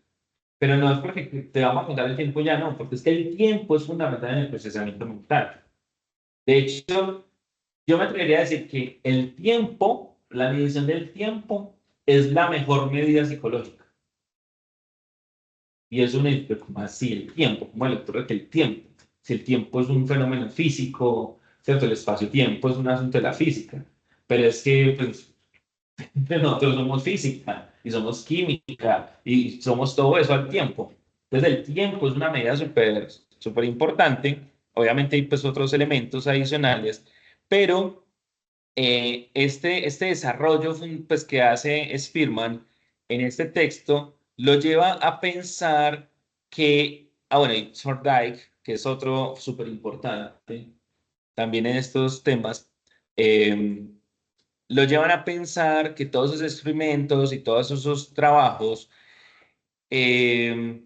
S1: pero no es porque te vamos a contar el tiempo ya, no, porque es que el tiempo es fundamental en el procesamiento mental. De hecho, yo me atrevería a decir que el tiempo, la medición del tiempo, es la mejor medida psicológica. Y eso me como así, el tiempo, como el lector de que el tiempo. Si el tiempo es un fenómeno físico, ¿cierto? El espacio-tiempo es un asunto de la física. Pero es que, pues, nosotros somos física y somos química y somos todo eso al tiempo. Entonces, el tiempo es una medida súper importante. Obviamente hay pues otros elementos adicionales, pero este desarrollo pues, que hace Spearman en este texto lo lleva a pensar que, bueno, y Thorndike que es otro súper importante también en estos temas, eh, lo llevan a pensar que todos esos experimentos y todos esos trabajos eh,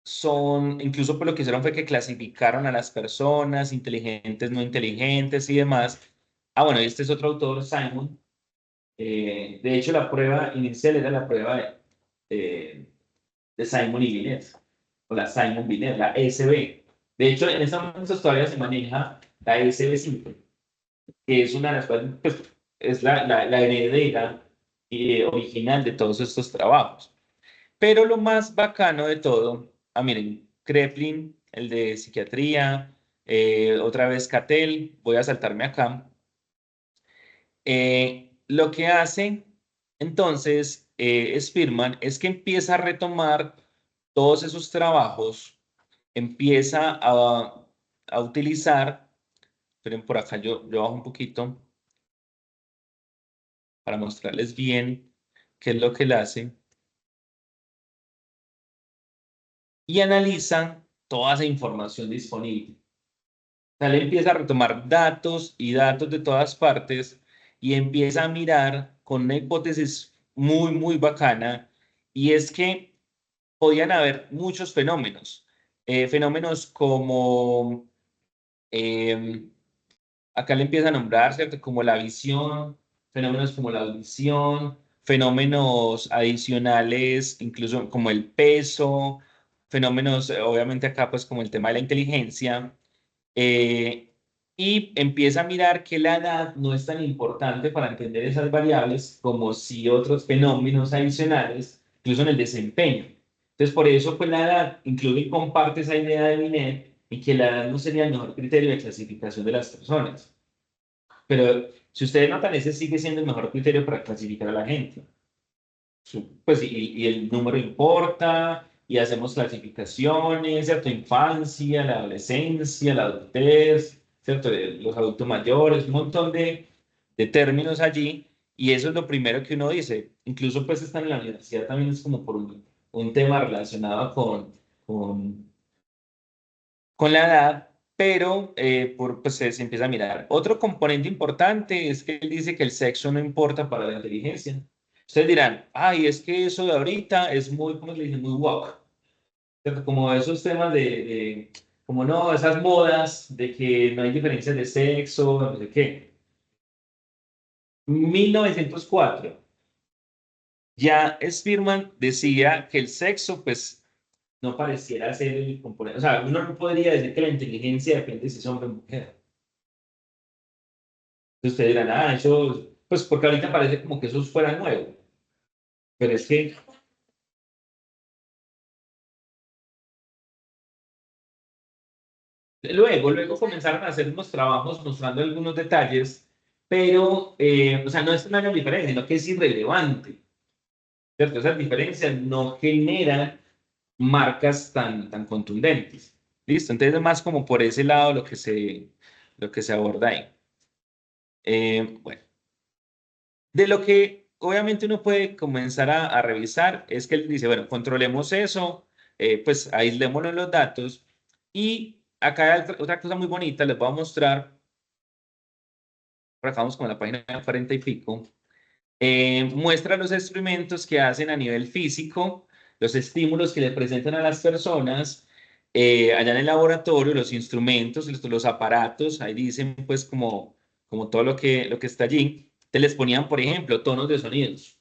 S1: son, incluso por lo que hicieron fue que clasificaron a las personas, inteligentes, no inteligentes y demás. Ah, bueno, este es otro autor, Simon. De hecho, la prueba inicial era la prueba de Simon y Binet, o la Simon Binet, la SB. De hecho, en estos momentos todavía se maneja la SB5, que es una de las cuales, pues, es la heredera original de todos estos trabajos. Pero lo más bacano de todo, miren, Kreplin, el de psiquiatría, otra vez Cattell, voy a saltarme acá. Lo que hace entonces Spearman es que empieza a retomar todos esos trabajos, empieza a utilizar, esperen por acá, yo bajo un poquito para mostrarles bien qué es lo que él hace, y analiza toda esa información disponible. O sea, él empieza a retomar datos y datos de todas partes y empieza a mirar con una hipótesis muy, muy bacana, y es que podían haber muchos fenómenos. Fenómenos como, eh, acá le empieza a nombrar, ¿cierto? Como la visión, fenómenos como la audición, fenómenos adicionales, incluso como el peso, fenómenos, obviamente acá pues como el tema de la inteligencia, eh, y empieza a mirar que la edad no es tan importante para entender esas variables como si otros fenómenos adicionales, incluso en el desempeño. Entonces, por eso, pues la edad incluso y comparte esa idea de Binet y que la edad no sería el mejor criterio de clasificación de las personas. Pero si ustedes notan, ese sigue siendo el mejor criterio para clasificar a la gente. Pues, y el número importa, y hacemos clasificaciones, ¿cierto? Infancia, la adolescencia, la adultez, ¿cierto? Los adultos mayores, un montón de términos allí, y eso es lo primero que uno dice. Incluso pues estar en la universidad también es como por un tema relacionado con la edad, pero pues se empieza a mirar. Otro componente importante es que él dice que el sexo no importa para la inteligencia. Ustedes dirán, ay, es que eso de ahorita es muy, ¿cómo se dice? Muy woke. ¿Cierto? Como esos temas como no, esas modas de que no hay diferencias de sexo, no sé qué. 1904, ya Spearman decía que el sexo, pues, no pareciera ser el componente. O sea, uno no podría decir que la inteligencia depende si es hombre o mujer. Ustedes dirán, eso, pues porque ahorita parece como que eso fuera nuevo, pero es que luego comenzaron a hacer unos trabajos mostrando algunos detalles, pero, o sea, no es una gran diferencia, sino que es irrelevante, ¿cierto? Esas diferencias no generan marcas tan contundentes, ¿listo? Entonces es más como por ese lado lo que se aborda ahí. Bueno. De lo que obviamente uno puede comenzar a revisar es que él dice, bueno, controlemos eso, pues aislémoslo en los datos, y acá hay otra cosa muy bonita, les voy a mostrar, por acá vamos con la página 40 y pico, muestra los experimentos que hacen a nivel físico, los estímulos que le presentan a las personas, allá en el laboratorio, los instrumentos, los aparatos, ahí dicen pues como todo lo que está allí, te les ponían, por ejemplo, tonos de sonidos.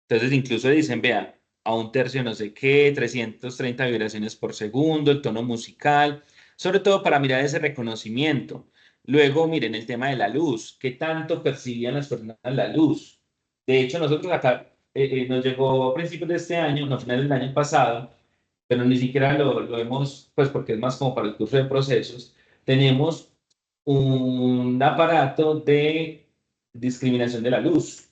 S1: Entonces incluso dicen, vea, a un tercio no sé qué, 330 vibraciones por segundo, el tono musical, sobre todo para mirar ese reconocimiento. Luego, miren el tema de la luz, ¿qué tanto percibían las personas la luz? De hecho, nosotros acá nos llegó a principios de este año, no, finales del año pasado, pero ni siquiera lo hemos, pues porque es más como para el curso de procesos, tenemos un aparato de discriminación de la luz.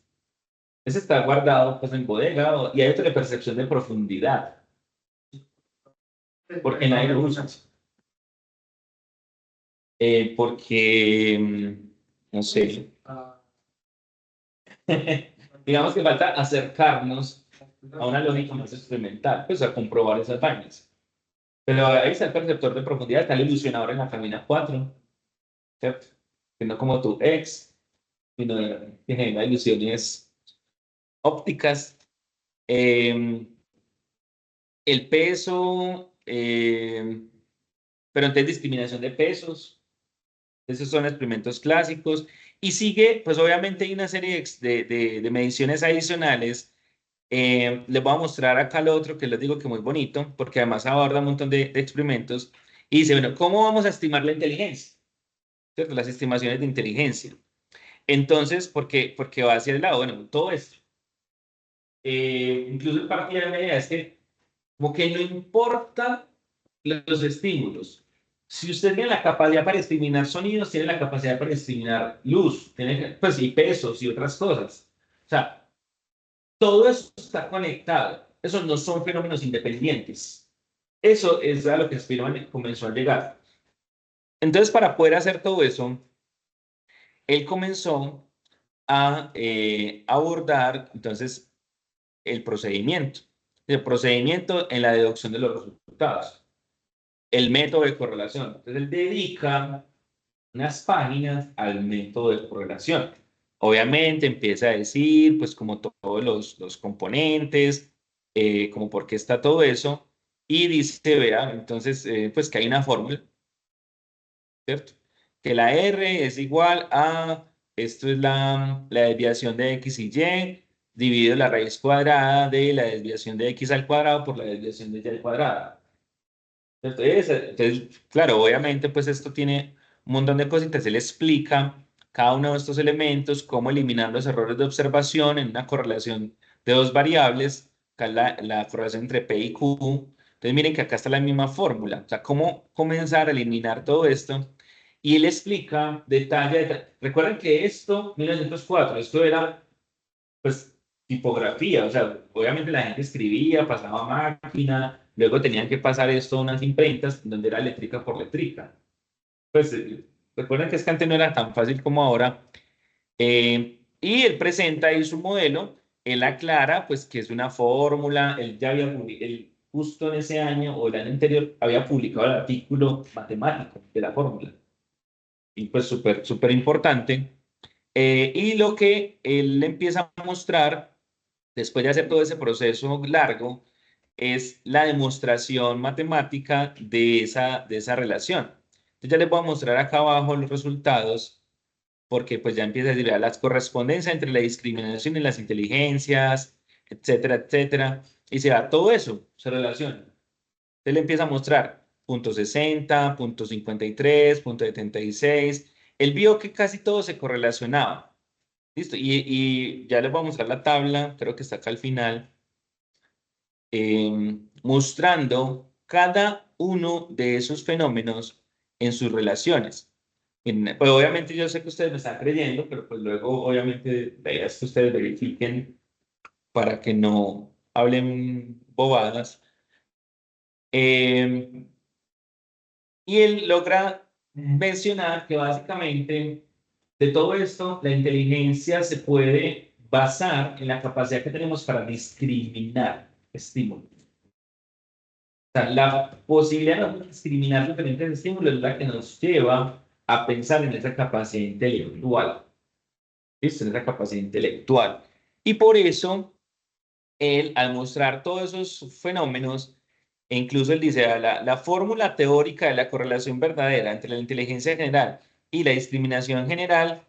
S1: Ese está guardado pues en bodega, y hay otra de percepción de profundidad, porque nadie lo usa. Porque, no sé, digamos que falta acercarnos a una lógica más experimental, pues a comprobar esas vainas. Pero ahí está el perceptor de profundidad, está el ilusionador en la camina 4, ¿cierto? Que no como tu ex, sino que genera ilusiones ópticas. Eh, el peso, pero entonces discriminación de pesos, esos son experimentos clásicos. Y sigue, pues obviamente hay una serie de mediciones adicionales. Les voy a mostrar acá lo otro que les digo que muy bonito, porque además aborda un montón de experimentos. Y dice, bueno, ¿cómo vamos a estimar la inteligencia? ¿Cierto? Las estimaciones de inteligencia. Entonces, porque va hacia el lado, bueno, todo esto. Incluso el partido de la idea es que como que no importa los estímulos. Si usted tiene la capacidad para discriminar sonidos, tiene la capacidad para discriminar luz, tiene, pues, y pesos y otras cosas. O sea, todo eso está conectado. Esos no son fenómenos independientes. Eso es a lo que Spearman comenzó a llegar. Entonces, para poder hacer todo eso, él comenzó a abordar entonces el procedimiento en la deducción de los resultados, el método de correlación. Entonces, él dedica unas páginas al método de correlación. Obviamente empieza a decir, pues como todos los componentes, como por qué está todo eso, y dice, vea, entonces, pues que hay una fórmula, ¿cierto? Que la R es igual a, esto es la desviación de X y Y, dividido la raíz cuadrada de la desviación de X al cuadrado por la desviación de Y al cuadrado. Entonces, claro, obviamente, pues esto tiene un montón de cositas. Él explica cada uno de estos elementos, cómo eliminar los errores de observación en una correlación de dos variables, acá la correlación entre P y Q. Entonces, miren que acá está la misma fórmula. O sea, cómo comenzar a eliminar todo esto. Y él explica detalle a detalle. Recuerden que esto, 1904, esto era, pues, tipografía, o sea, obviamente la gente escribía, pasaba a máquina, luego tenían que pasar esto a unas imprentas donde era letrica por letrica. Pues recuerden que es que antes no era tan fácil como ahora. Y él presenta ahí su modelo, él aclara pues que es una fórmula, él ya había él justo en ese año o el año anterior había publicado el artículo matemático de la fórmula. Y pues súper, súper importante. Y lo que él empieza a mostrar después de hacer todo ese proceso largo, es la demostración matemática de esa relación. Entonces ya les voy a mostrar acá abajo los resultados, porque pues ya empieza a decir vea, las correspondencias entre la discriminación y las inteligencias, etcétera, etcétera, y se da todo eso, se relaciona. Entonces le empieza a mostrar punto 60, punto 53, punto 76. Él vio que casi todo se correlacionaba. Listo, y ya les voy a mostrar la tabla, creo que está acá al final, mostrando cada uno de esos fenómenos en sus relaciones. Pues obviamente yo sé que ustedes me están creyendo, pero pues luego obviamente la idea es que ustedes verifiquen para que no hablen bobadas. Eh, y él logra mencionar que básicamente de todo esto, la inteligencia se puede basar en la capacidad que tenemos para discriminar estímulos. O sea, la posibilidad de discriminar diferentes estímulos es la que nos lleva a pensar en esa capacidad intelectual. ¿Listo? En esa capacidad intelectual. Y por eso, él, al mostrar todos esos fenómenos, e incluso él dice, la fórmula teórica de la correlación verdadera entre la inteligencia general y la discriminación general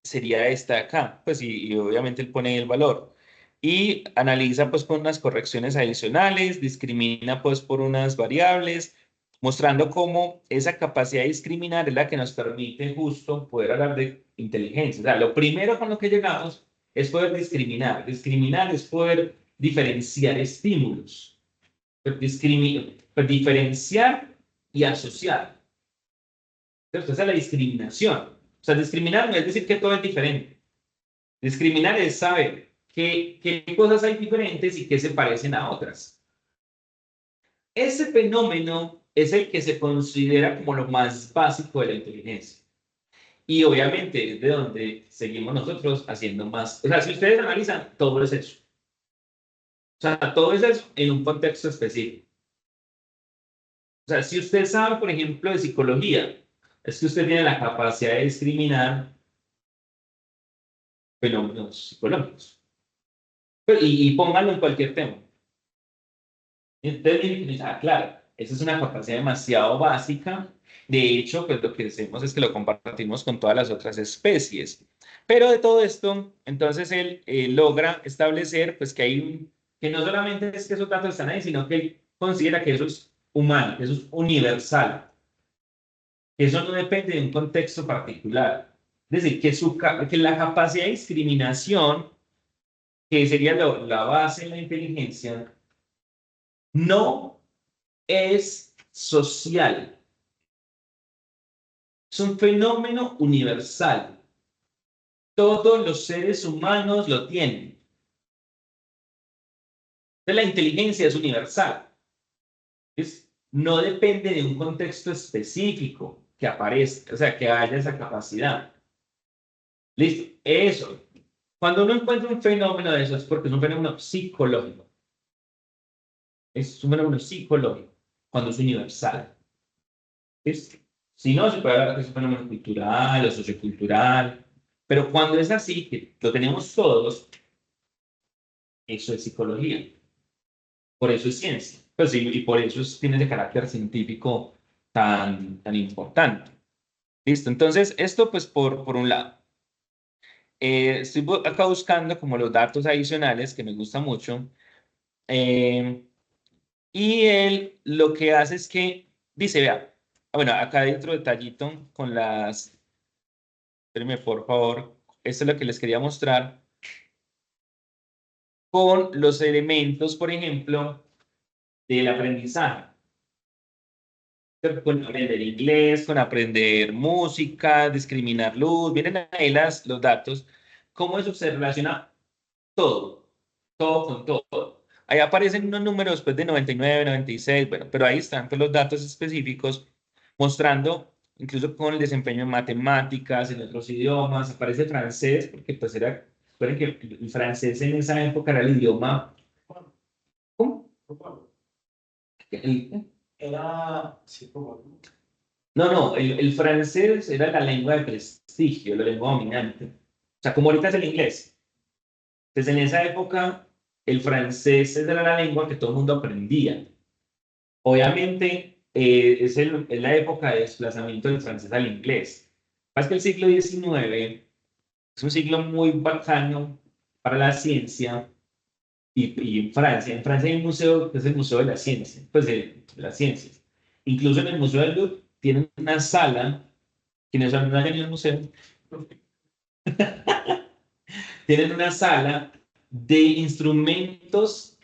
S1: sería esta de acá, pues y obviamente él pone el valor. Y analiza pues con unas correcciones adicionales, discrimina pues por unas variables, mostrando cómo esa capacidad de discriminar es la que nos permite justo poder hablar de inteligencia. O sea, lo primero con lo que llegamos es poder discriminar. Discriminar es poder diferenciar estímulos, diferenciar y asociar. Entonces, esa es la discriminación. O sea, discriminar no es decir que todo es diferente. Discriminar es saber qué cosas hay diferentes y qué se parecen a otras. Ese fenómeno es el que se considera como lo más básico de la inteligencia. Y obviamente es de donde seguimos nosotros haciendo más. O sea, si ustedes analizan, todo es eso. O sea, todo es eso en un contexto específico. O sea, si usted sabe, por ejemplo, de psicología, es que usted tiene la capacidad de discriminar fenómenos psicológicos. Y pónganlo en cualquier tema. Entonces, claro, esa es una capacidad demasiado básica. De hecho, pues lo que hacemos es que lo compartimos con todas las otras especies. Pero de todo esto, entonces él logra establecer pues que que no solamente es que esos datos están ahí, sino que él considera que eso es humano, que eso es universal, que eso no depende de un contexto particular. Es decir, que la capacidad de discriminación, que sería la base de la inteligencia, no es social, es un fenómeno universal. Todos los seres humanos lo tienen. Entonces, la inteligencia es universal. No depende de un contexto específico que aparezca, o sea, que haya esa capacidad. Listo, eso. Cuando uno encuentra un fenómeno de eso es porque es un fenómeno psicológico. Es un fenómeno psicológico, cuando es universal. ¿Listo? Si no, se puede hablar que es un fenómeno cultural o sociocultural, pero cuando es así, que lo tenemos todos, eso es psicología. Por eso es ciencia. Pues sí, y por eso tiene ese carácter científico tan importante. Listo, entonces esto pues por un lado. Estoy acá buscando como los datos adicionales que me gusta mucho. eh, y él lo que hace es que dice, vea, bueno, acá hay otro detallito con espérenme por favor, esto es lo que les quería mostrar, con los elementos, por ejemplo, del aprendizaje. Con aprender inglés, con aprender música, discriminar luz, miren ahí los datos, cómo eso se relaciona todo, todo con todo. Ahí aparecen unos números pues, de 99, 96, bueno, pero ahí están pues, los datos específicos mostrando, incluso con el desempeño en matemáticas, en otros idiomas, aparece francés, porque pues recuerden que el francés en esa época era el idioma, ¿cómo? El-
S2: Era, sí, como,
S1: no, el francés era la lengua de prestigio, la lengua dominante. O sea, como ahorita es el inglés. Entonces, en esa época, el francés era la lengua que todo el mundo aprendía. Obviamente, es la época de desplazamiento del francés al inglés. Más que el siglo XIX es un siglo muy bacano para la ciencia y en Francia hay un museo que es el Museo de la Ciencia, pues de las ciencias. Incluso en el Museo del Louvre tienen una sala, quienes no hayan ido al museo, tienen una sala de instrumentos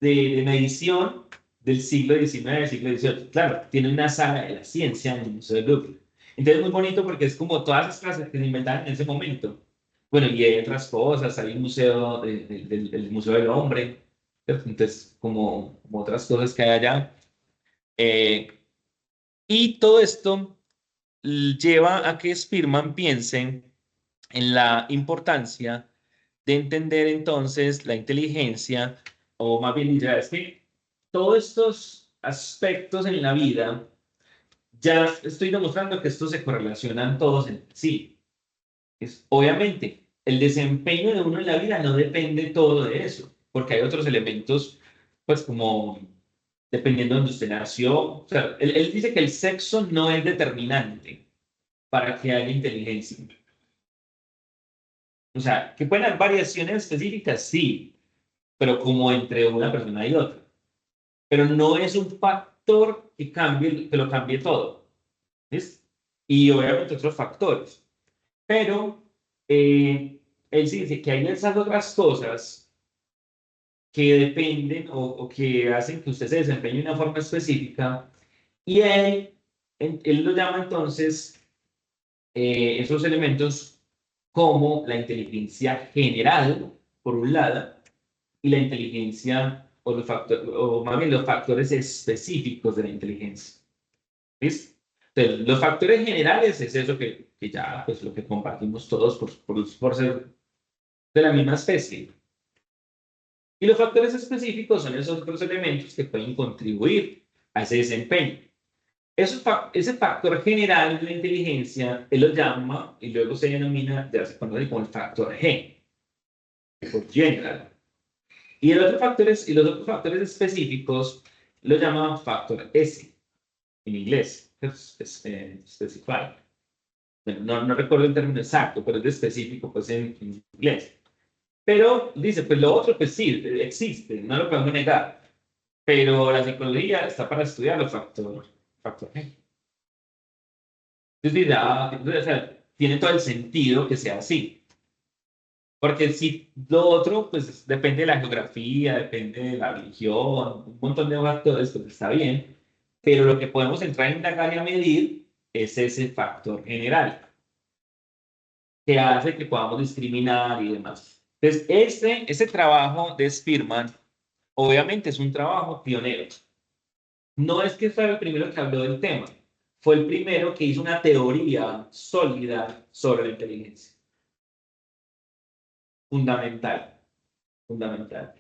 S1: de medición del siglo XIX, siglo XVIII. Claro, tiene una sala de la ciencia en el Museo del Louvre. Entonces es muy bonito porque es como todas las clases que se inventaron en ese momento. Bueno, y hay otras cosas, hay un museo del Museo del Hombre, ¿cierto? Entonces como otras cosas que hay allá. Eh, y todo esto lleva a que Spearman piense en la importancia de entender entonces la inteligencia, o más bien ya es que todos estos aspectos en la vida, ya estoy demostrando que estos se correlacionan todos en sí. Obviamente, el desempeño de uno en la vida no depende todo de eso, porque hay otros elementos, pues como dependiendo de donde usted nació. O sea, él dice que el sexo no es determinante para que haya inteligencia. O sea, que pueden haber variaciones específicas, sí, pero como entre una persona y otra. Pero no es un factor que lo cambie todo. ¿Ves? Y obviamente otros factores. Pero él sí dice que hay esas otras cosas que dependen o que hacen que usted se desempeñe de una forma específica. Y él lo llama entonces esos elementos como la inteligencia general, por un lado, y la inteligencia, o más bien los factores específicos de la inteligencia. ¿Listo? Entonces, los factores generales es eso que ya, pues lo que compartimos todos por ser de la misma especie. Y los factores específicos son esos otros elementos que pueden contribuir a ese desempeño. Ese factor general de la inteligencia, él lo llama y luego se denomina, ya se conoce como el factor G, por general. Y los otros factores específicos lo llaman factor S, en inglés, specify. Bueno, no recuerdo el término exacto, pero es de específico pues, en inglés. Pero dice, pues lo otro pues sí, existe, no lo podemos negar. Pero la psicología está para estudiar los factor G. Entonces, o sea, tiene todo el sentido que sea así. Porque si lo otro, pues depende de la geografía, depende de la religión, un montón de factores, pues está bien. Pero lo que podemos entrar a indagar y a medir es ese factor general que hace que podamos discriminar y demás. Entonces, ese trabajo de Spearman, obviamente es un trabajo pionero. No es que fue el primero que habló del tema, fue el primero que hizo una teoría sólida sobre la inteligencia. Fundamental, fundamental.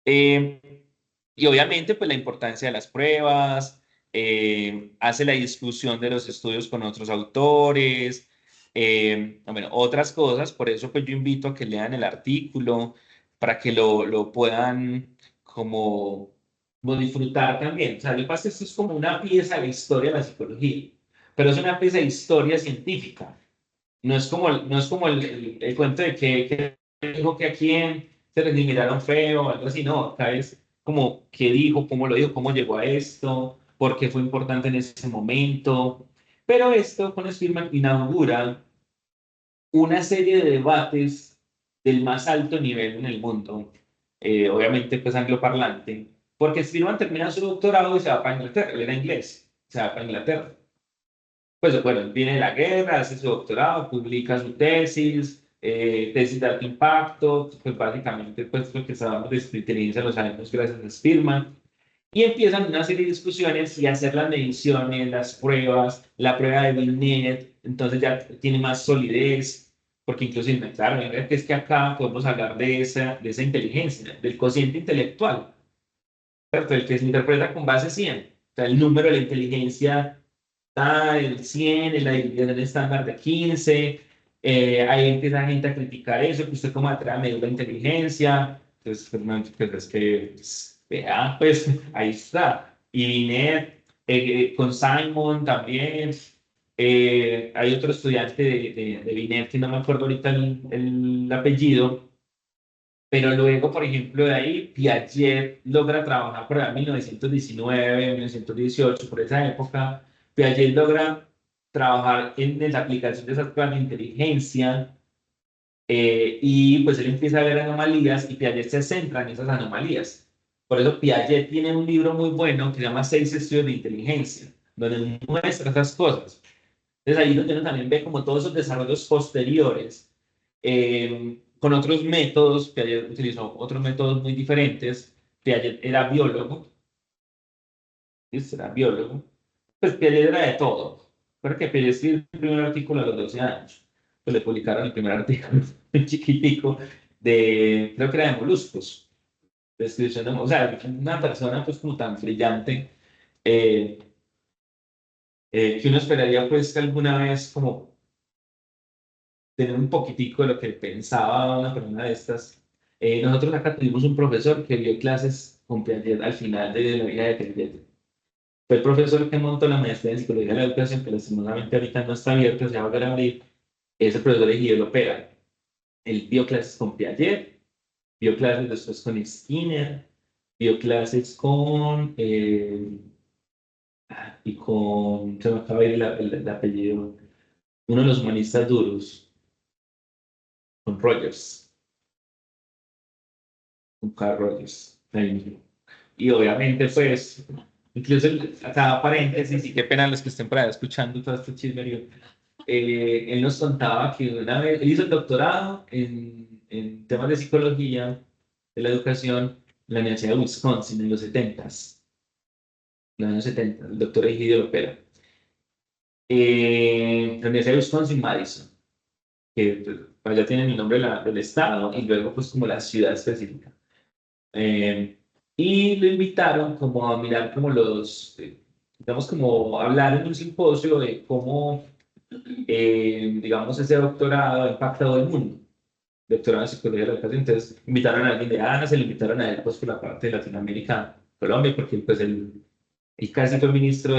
S1: Y obviamente, pues la importancia de las pruebas, hace la discusión de los estudios con otros autores, bueno, otras cosas. Por eso, pues yo invito a que lean el artículo para que lo puedan como disfrutar también. O sea, lo que pasa es que esto es como una pieza de la historia de la psicología, pero es una pieza de historia científica. No es como el cuento de que dijo que a quién se le miraron feo o algo así, no, acá es como qué dijo, cómo lo dijo, cómo llegó a esto, por qué fue importante en ese momento. Pero esto con Spearman inaugura una serie de debates del más alto nivel en el mundo, obviamente pues angloparlante, porque Spearman termina su doctorado y se va para Inglaterra, él era inglés, se va para Inglaterra. Pues bueno, viene de la guerra, hace su doctorado, publica su tesis de alto impacto, pues básicamente pues lo que sabemos de su inteligencia lo sabemos gracias a Spearman, y empiezan una serie de discusiones y hacer las mediciones, las pruebas, la prueba de Binet, entonces ya tiene más solidez, porque inclusive, claro, es que acá podemos hablar de esa inteligencia, del cociente intelectual, ¿cierto? El que se interpreta con base 100, o sea, el número de la inteligencia está el 100, en la división estándar de 15, ahí empieza gente a criticar eso, que usted como atrás a medir la inteligencia, entonces, pues, no, pues, es que, pues, vea, pues ahí está. Y Binet, con Simon también, hay otro estudiante de Binet, que no me acuerdo ahorita el apellido, pero luego, por ejemplo, de ahí, Piaget logra trabajar por allá en 1919, 1918, por esa época. Piaget logra trabajar en la aplicación de esas pruebas de inteligencia y pues él empieza a ver anomalías y Piaget se centra en esas anomalías. Por eso Piaget tiene un libro muy bueno que se llama Seis estudios de inteligencia, donde muestra esas cosas. Entonces ahí es donde uno también ve como todos esos desarrollos posteriores con otros métodos. Piaget utilizó otros métodos muy diferentes. Piaget era biólogo, ¿sí? Era biólogo. Pues Piaget era de todo. Porque Piaget escribió el primer artículo a los 12 años. Pues le publicaron el primer artículo, un chiquitico, creo que era de moluscos. Descripción de, o sea, una persona pues como tan brillante eh, que uno esperaría pues que alguna vez como tener un poquitico de lo que pensaba una persona de estas. Nosotros acá tuvimos un profesor que dio clases con Piaget al final de la vida de Piaget. Fue el profesor que montó la maestría en psicología de la educación, que lastimosamente ahorita no está abierto, se va a volver a abrir. Es el profesor de Guido Lopera. Él dio clases con Piaget, dio clases después con Skinner, dio clases y con, se me acaba de ir el apellido, uno de los humanistas duros, con Rogers. Con Carl Rogers. Y obviamente, pues, incluso acá paréntesis, y qué pena los que estén por ahí escuchando todo este chismerío, él nos contaba que una vez, él hizo el doctorado en temas de psicología de la educación en la Universidad de Wisconsin en los 70s, en los años 70, el doctor Egidio Lopera. La Universidad de Wisconsin, Madison, que pues, ya tienen el nombre del estado y luego pues como la ciudad específica. Eh, y lo invitaron como a mirar como digamos, como hablar en un simposio de cómo, digamos, ese doctorado ha impactado el mundo, doctorado en psicología de la educación. Entonces, invitaron a alguien de ANA, se lo invitaron a él, pues, por la parte de Latinoamérica, Colombia, porque, pues, él casi fue ministro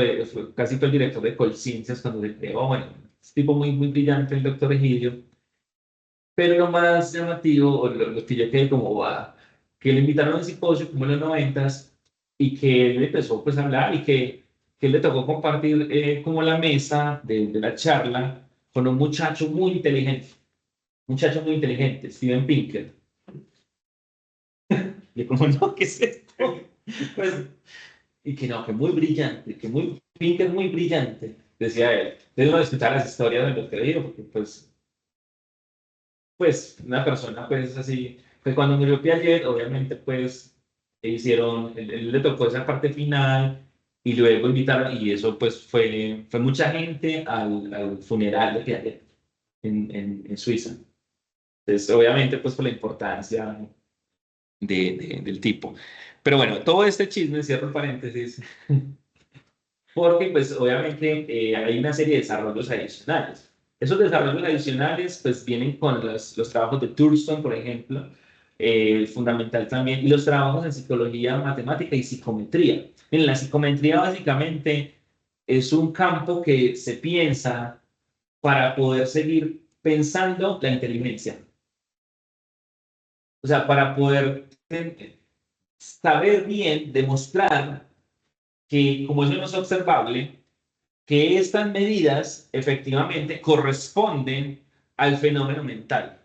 S1: casi fue el director de Colciencias cuando se creó. Bueno, es un tipo muy, muy brillante, el doctor Egidio. Pero lo más llamativo, o lo que yo quedé como, va, que le invitaron a un simposio como en los noventas y que él empezó pues a hablar y que le tocó compartir como la mesa de la charla con un muchacho muy inteligente, Steven Pinker. Y yo como, no, ¿qué es esto? Pues, y que no, que muy brillante, Pinker muy brillante, decía él. Entonces uno escuchar las historias de los que dijo, porque pues una persona pues así, pues cuando murió Piaget, obviamente pues él le tocó esa parte final y luego invitaron, y eso pues fue mucha gente al funeral de Piaget en Suiza. Entonces obviamente pues por la importancia del tipo. Pero bueno, todo este chisme, cierro paréntesis, porque pues obviamente hay una serie de desarrollos adicionales. Esos desarrollos adicionales pues vienen con los trabajos de Thurston, por ejemplo, fundamental también, y los trabajos en psicología, matemática y psicometría. En la psicometría básicamente es un campo que se piensa para poder seguir pensando la inteligencia. O sea, para poder saber bien, demostrar que como eso no es observable, que estas medidas efectivamente corresponden al fenómeno mental.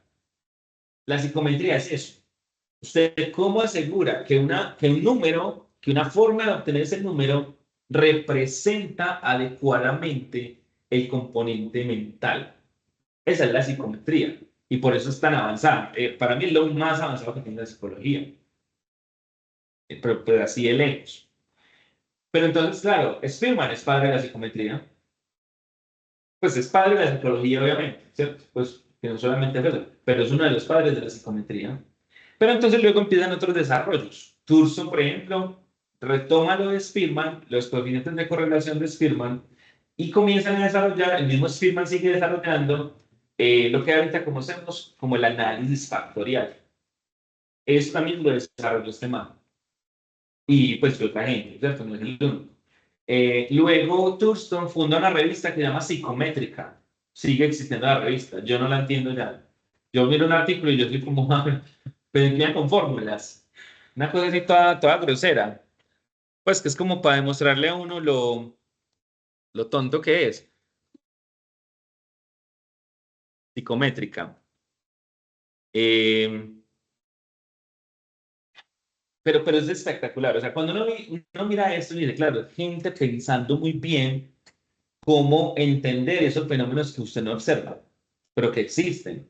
S1: La psicometría es eso. ¿Usted cómo asegura que un número, que una forma de obtener ese número representa adecuadamente el componente mental? Esa es la psicometría y por eso es tan avanzada. Para mí es lo más avanzado que tiene la psicología, pero así de lejos. Pero entonces, claro, Spearman es padre de la psicometría. Pues es padre de la psicología, obviamente, ¿cierto? Pues que no solamente es eso, pero es uno de los padres de la psicometría. Pero entonces luego empiezan otros desarrollos. Thurston, por ejemplo, retoma lo de Spearman, los coeficientes de correlación de Spearman, y comienzan a desarrollar, el mismo Spearman sigue desarrollando lo que ahorita conocemos como el análisis factorial. Eso también lo desarrolló este man. Y pues fue otra gente, ¿cierto? No es el único. Luego Thurston funda una revista que se llama Psicométrica. Sigue existiendo la revista. Yo no la entiendo ya. Yo miro un artículo y yo soy como, venía con fórmulas. Una cosa así toda grosera. Pues que es como para demostrarle a uno lo tonto que es. Psicométrica. Eh, pero es espectacular. O sea, cuando uno mira esto y dice, claro, gente pensando muy bien cómo entender esos fenómenos que usted no observa, pero que existen.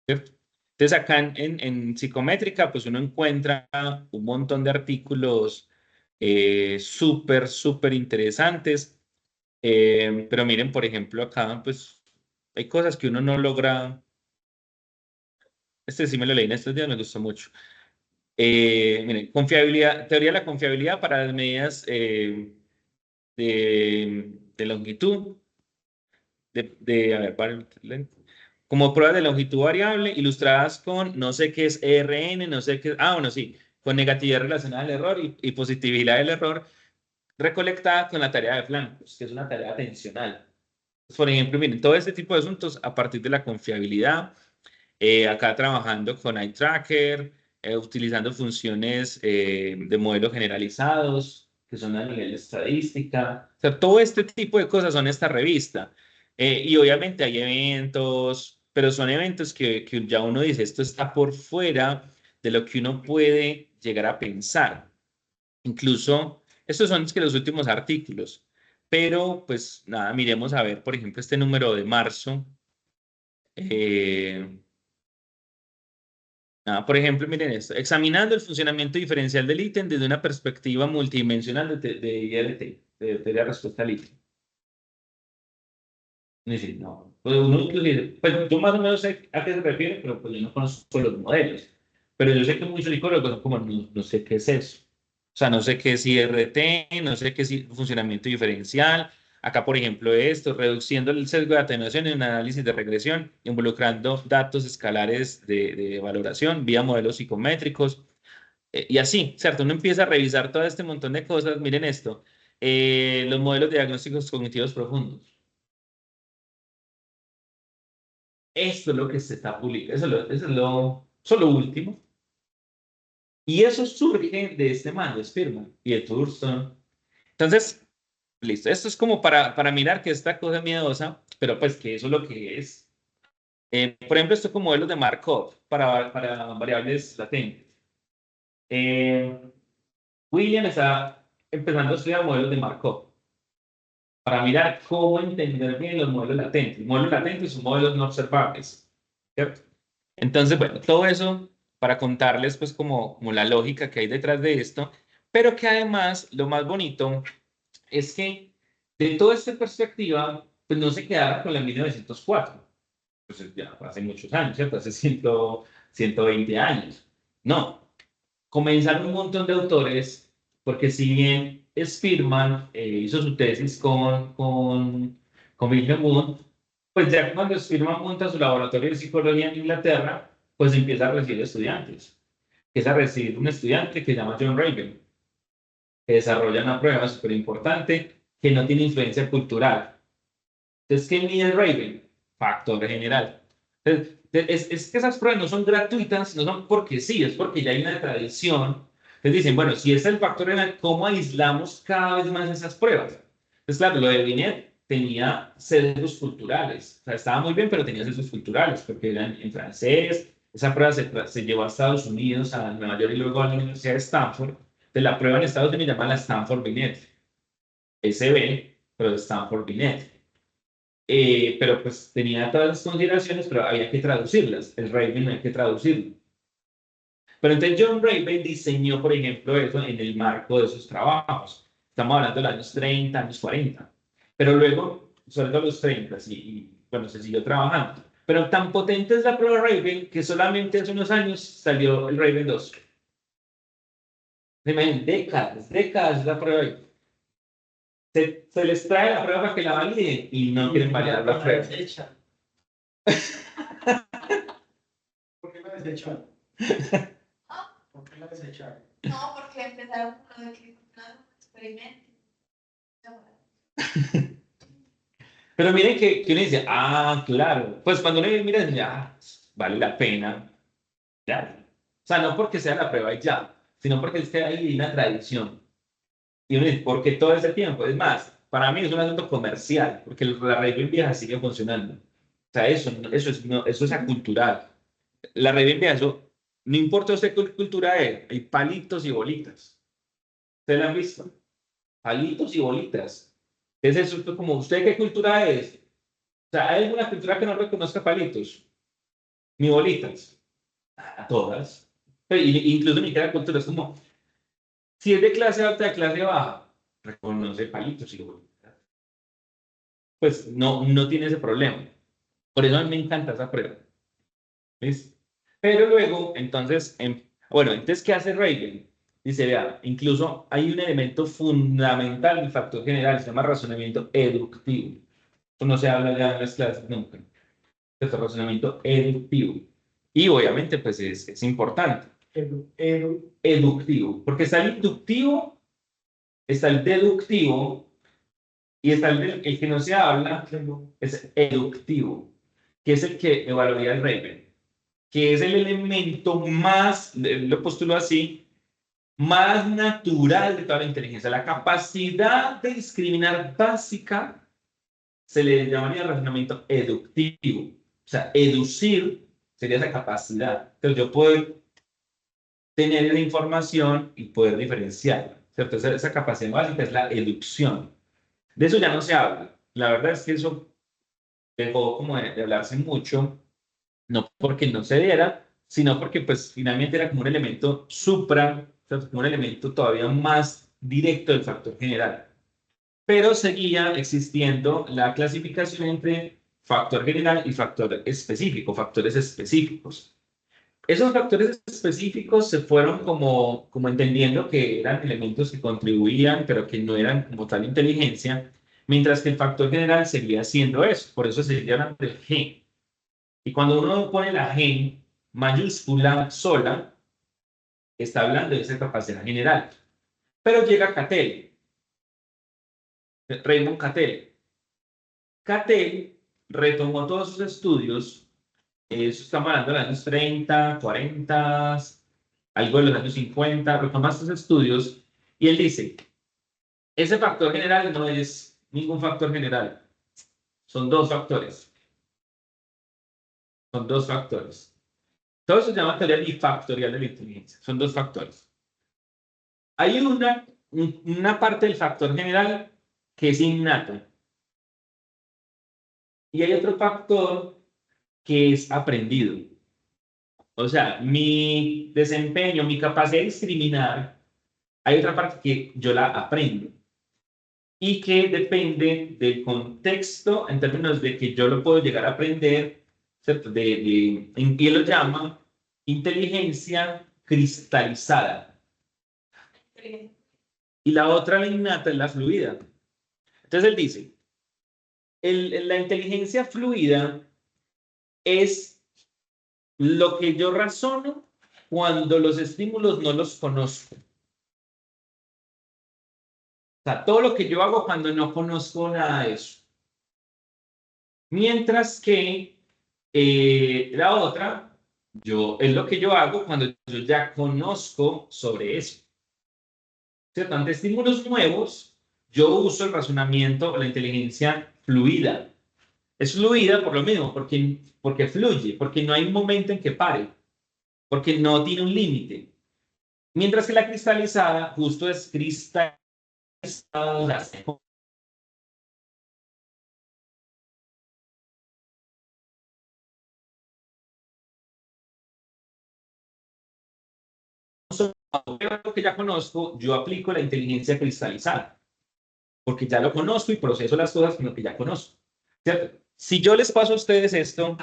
S1: ¿Cierto? Entonces acá en psicométrica, pues uno encuentra un montón de artículos súper, súper interesantes. Pero miren, por ejemplo, acá, pues hay cosas que uno no logra. Este sí me lo leí en estos días, me gustó mucho. Miren, confiabilidad, teoría de la confiabilidad para las medidas de longitud, a ver, como pruebas de longitud variable ilustradas con no sé qué es ERN, no sé qué, bueno, sí, con negatividad relacionada al error y positividad del error, recolectada con la tarea de flancos, que es una tarea atencional. Por ejemplo, miren, todo este tipo de asuntos a partir de la confiabilidad, acá trabajando con eye tracker, utilizando funciones de modelos generalizados, que son a nivel de estadística. O sea, todo este tipo de cosas son esta revista. Y obviamente hay eventos, pero son eventos que ya uno dice, esto está por fuera de lo que uno puede llegar a pensar. Incluso, estos son es que los últimos artículos. Pero, pues nada, miremos a ver, por ejemplo, este número de marzo. Eh, por ejemplo, miren esto, examinando el funcionamiento diferencial del ítem desde una perspectiva multidimensional de ILT, de teoría de respuesta al ítem. Es decir, no, pues uno inclusive, pues yo más o menos sé a qué se refiere, pero pues yo no conozco los modelos. Pero yo sé que muchos psicólogos son como, no, no sé qué es eso. O sea, no sé qué es IRT, no sé qué es funcionamiento diferencial. Acá, por ejemplo, esto, reduciendo el sesgo de atenuación en un análisis de regresión, involucrando datos escalares de valoración vía modelos psicométricos, y así, ¿cierto? Uno empieza a revisar todo este montón de cosas. Miren esto, los modelos de diagnósticos cognitivos profundos. Esto es lo que se está publicando, eso es lo último. Y eso surge de este man, de Spearman y de Thurston. Entonces, listo, esto es como para mirar que esta cosa es miedosa, pero pues que eso es lo que es. Por ejemplo, esto como modelos de Markov para variables latentes. Eh, William está empezando a estudiar modelos de Markov para mirar cómo entender bien los modelos latentes. Los modelos latentes son modelos no observables, ¿cierto? Entonces, bueno, todo eso para contarles pues como la lógica que hay detrás de esto, pero que además lo más bonito es que de toda esta perspectiva, pues no se quedaron con la 1904, pues ya hace muchos años, ¿cierto? Hace 120 años. No, comenzaron un montón de autores, porque si bien Spearman hizo su tesis con Wilhelm Wundt, pues ya cuando Spearman monta su laboratorio de psicología en Inglaterra, pues empieza a recibir estudiantes. Empieza a recibir un estudiante que se llama John Raven, que desarrolla una prueba súper importante que no tiene influencia cultural. Entonces, ¿qué mide Raven? Factor general. Entonces, es que esas pruebas no son gratuitas, no son porque sí, es porque ya hay una tradición. Entonces dicen, bueno, si es el factor general, ¿cómo aislamos cada vez más esas pruebas? Entonces, claro, lo de Binet tenía sesgos culturales. O sea, estaba muy bien, pero tenía sesgos culturales, porque era en francés. Esa prueba se llevó a Estados Unidos, a Nueva York y luego a la Universidad de Stanford. De la prueba en Estados Unidos llaman la Stanford Binet. SB, pero de Stanford Binet. Pero pues tenía todas las consideraciones, pero había que traducirlas. El Raven no hay que traducirlo. Pero entonces John Raven diseñó, por ejemplo, eso en el marco de sus trabajos. Estamos hablando de los años 30, años 40. Pero luego, sobre todo los 30, bueno, se siguió trabajando. Pero tan potente es la prueba Raven que solamente hace unos años salió el Raven 2. Imagínense, décadas la prueba. Se les trae la prueba para que la validen y no quieren validar la prueba.
S2: ¿Por qué la desecharon? ¿Por qué la desecharon?
S3: No, porque empezaron con lo de que funcionaba un experimento.
S1: Pero miren que uno dice, ah, claro, pues cuando uno mira, dice, ah, vale la pena, ya. O sea, no porque sea la prueba y ya, sino porque es que hay una tradición. Y uno dice, ¿por qué todo ese tiempo? Es más, para mí es un asunto comercial, porque la Raven vieja sigue funcionando. O sea, eso es acultural. La Raven vieja, eso, no importa usted qué cultura es, hay palitos y bolitas. ¿Ustedes la han visto? Palitos y bolitas. Es eso, como, ¿usted qué cultura es? O sea, ¿hay alguna cultura que no reconozca palitos? Ni bolitas. A todas. Incluso ni cada cultura es como, si es de clase alta, de clase baja, reconoce palitos y bolitas. Pues no tiene ese problema. Por eso a mí me encanta esa prueba. ¿Ves? Pero luego, entonces, bueno, entonces, ¿qué hace Reagan? Dice, vea, incluso hay un elemento fundamental del factor general, se llama razonamiento educativo. Eso no se habla ya en las clases nunca. El razonamiento educativo. Y obviamente, pues es importante. Educativo. Porque está el inductivo, está el deductivo y está el que no se habla, es educativo, que es el que evaluaría el Raven, que es el elemento más, lo postulo así, más natural de toda la inteligencia. La capacidad de discriminar básica se le llamaría razonamiento educativo. O sea, educir sería esa capacidad. Entonces yo puedo tener la información y poder diferenciarla, ¿cierto? Esa capacidad básica es la educción. De eso ya no se habla. La verdad es que eso dejó como de hablarse mucho, no porque no se diera, sino porque pues finalmente era como un elemento supra, o sea, como un elemento todavía más directo del factor general. Pero seguía existiendo la clasificación entre factor general y factor específico, factores específicos. Esos factores específicos se fueron como entendiendo que eran elementos que contribuían, pero que no eran como tal inteligencia, mientras que el factor general seguía siendo eso. Por eso se llama el gen. Y cuando uno pone la gen mayúscula sola, está hablando de esa capacidad general. Pero llega Cattell, Raymond Cattell. Cattell retomó todos sus estudios, eso estamos hablando de los años 30, 40, algo de los años 50, retoma sus estudios y él dice, ese factor general no es ningún factor general, son dos factores, son dos factores. Todo eso se llama teoría bifactorial de la inteligencia, son dos factores. Hay una parte del factor general que es innata y hay otro factor que es aprendido. O sea, mi desempeño, mi capacidad de discriminar, hay otra parte que yo la aprendo y que depende del contexto en términos de que yo lo puedo llegar a aprender, ¿cierto? Y él lo llama inteligencia cristalizada. Y la otra, la innata, es la fluida. Entonces él dice, la inteligencia fluida es lo que yo razono cuando los estímulos no los conozco. O sea, todo lo que yo hago cuando no conozco nada de eso. Mientras que la otra, es lo que yo hago cuando yo ya conozco sobre eso. ¿Cierto? Ante estímulos nuevos, yo uso el razonamiento, la inteligencia fluida. Es fluida por lo mismo, porque fluye, porque no hay un momento en que pare, porque no tiene un límite. Mientras que la cristalizada justo es cristalizada. Lo que ya conozco, yo aplico la inteligencia cristalizada, porque ya lo conozco y proceso las cosas con lo que ya conozco. ¿Cierto? Si yo les paso a ustedes esto,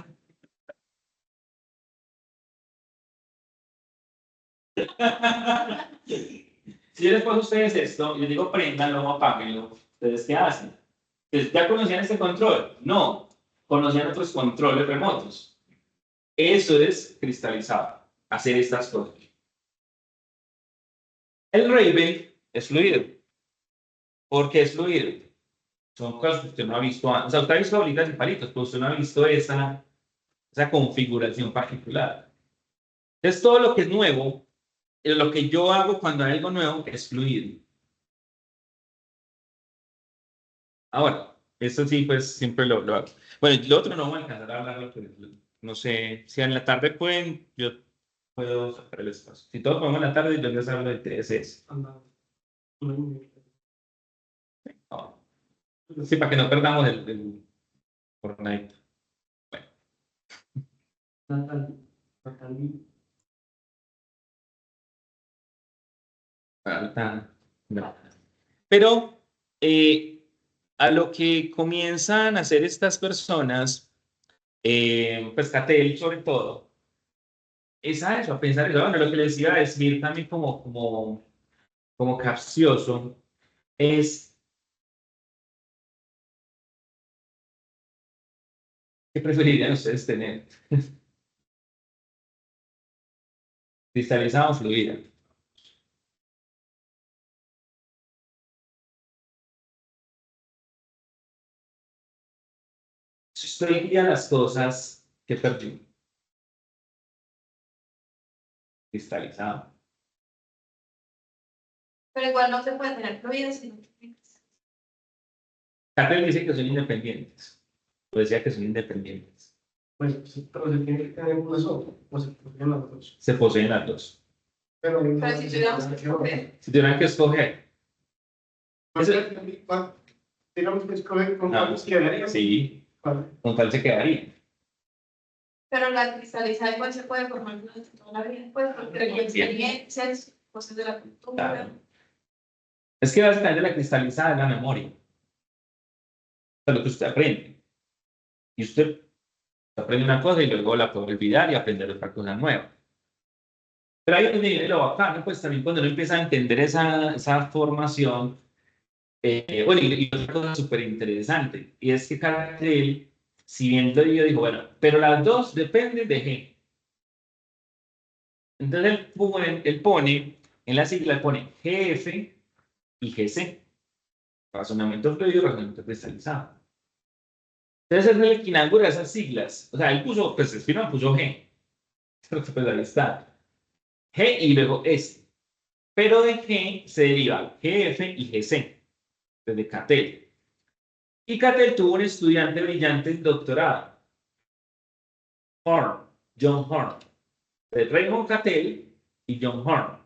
S1: si yo les paso a ustedes esto, yo digo, préndanlo, apáguenlo, ¿ustedes qué hacen? ¿Ustedes ya conocían este control? No, conocían otros controles remotos. Eso es cristalizado, hacer estas cosas. El Raven es fluido. ¿Por qué es fluido? Son cosas que usted no ha visto antes. O sea, usted ha visto bolitas y palitos, pero usted no ha visto esa configuración particular. Entonces, todo lo que es nuevo, lo que yo hago cuando hay algo nuevo es fluido. Ahora, eso sí, pues siempre lo hago. Bueno, lo otro no voy a alcanzar a hablarlo, pero no sé, si en la tarde pueden, yo puedo sacar el espacio. Si todos podemos en la tarde, yo les hablo de TSS. No. Sí, para que no perdamos el Fortnite. Bueno. No. Pero a lo que comienzan a hacer estas personas, pues Cattell sobre todo, es a eso, a pensar eso. Bueno, lo que les iba a decir también como capcioso es ¿qué preferirían ustedes tener? ¿Cristalizada o fluida? Si usted diría las cosas que perdió, cristalizado.
S3: Pero igual no se puede tener fluidos sino
S1: Cattell dice que son independientes. O decía que son independientes.
S2: Pues, pero se tiene que tener una sola, o se poseen las dos.
S1: Se poseen las dos.
S2: Pero
S3: si tuviéramos que escoger.
S1: Si tuvieran que escoger.
S2: Tenemos que escoger con cuál se quedaría.
S1: Sí,
S2: ¿Cuál?
S1: con cuál se quedaría.
S3: Pero la cristalizada igual se puede formar durante toda la vida, pues, porque hay experiencias, cosas de la cultura.
S1: Claro. Es que básicamente la cristalizada es la memoria. O sea, lo que usted aprende. Y usted aprende una cosa y luego la puede olvidar y aprender otra cosa nueva. Pero ahí es donde viene lo bacano, pues también cuando uno empieza a entender esa formación, bueno, y otra cosa súper interesante, y es que Cartel, si bien lo digo, dijo, bueno, pero las dos dependen de G. Entonces él pone, en la sigla, pone GF y GC, razonamiento fluido y razonamiento cristalizado. Entonces él es el que inaugura esas siglas, o sea, él puso, pues Spinor puso G, pues ahí está, G y luego S, pero de G se deriva GF y GC, desde Cattell. Y Cattell tuvo un estudiante brillante en doctorado, Horn, John Horn, de Raymond Cattell y John Horn.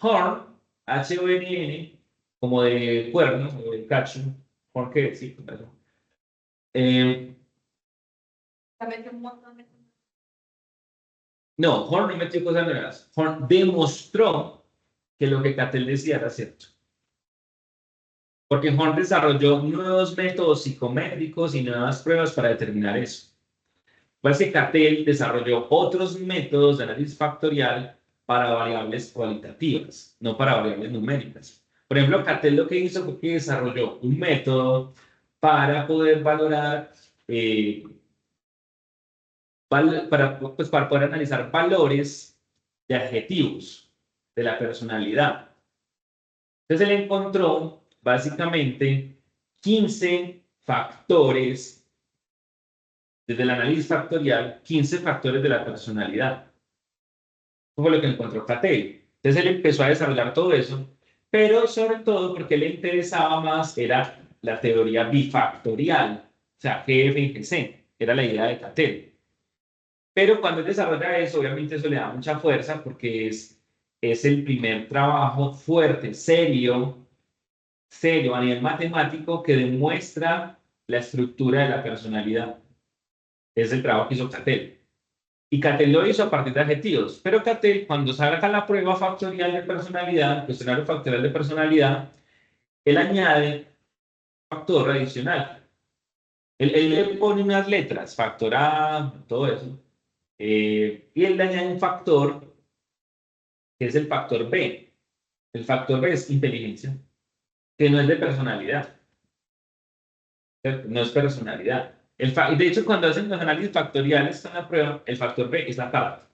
S1: Horn, H-O-N-N, como de cuerno, o de cacho, Horn que sí, claro.
S3: También un montón de cosas.
S1: No, Horn no metió cosas nuevas. Horn demostró que lo que Cattell decía era cierto. Porque Horn desarrolló nuevos métodos psicométricos y nuevas pruebas para determinar eso. Pues que Cattell desarrolló otros métodos de análisis factorial para variables cualitativas, no para variables numéricas. Por ejemplo, Cattell lo que hizo fue que desarrolló un método para poder valorar, para poder analizar valores de adjetivos de la personalidad. Entonces él encontró básicamente 15 factores, desde el análisis factorial, 15 factores de la personalidad. Eso fue lo que encontró Cattell. Entonces él empezó a desarrollar todo eso, pero sobre todo porque le interesaba más era la teoría bifactorial, o sea, GF y GC, era la idea de Cattell. Pero cuando él desarrolla eso, obviamente eso le da mucha fuerza porque es el primer trabajo fuerte, serio a nivel matemático que demuestra la estructura de la personalidad. Es el trabajo que hizo Cattell. Y Cattell lo hizo a partir de adjetivos. Pero Cattell, cuando saca la prueba factorial de personalidad, el cuestionario factorial de personalidad, él añade un factor adicional. Él le pone unas letras, factor A, todo eso. Y él le añade un factor que es el factor B. El factor B es inteligencia, que no es de personalidad. No es personalidad. De hecho, cuando hacen los análisis factoriales en la prueba, el factor B es la parte.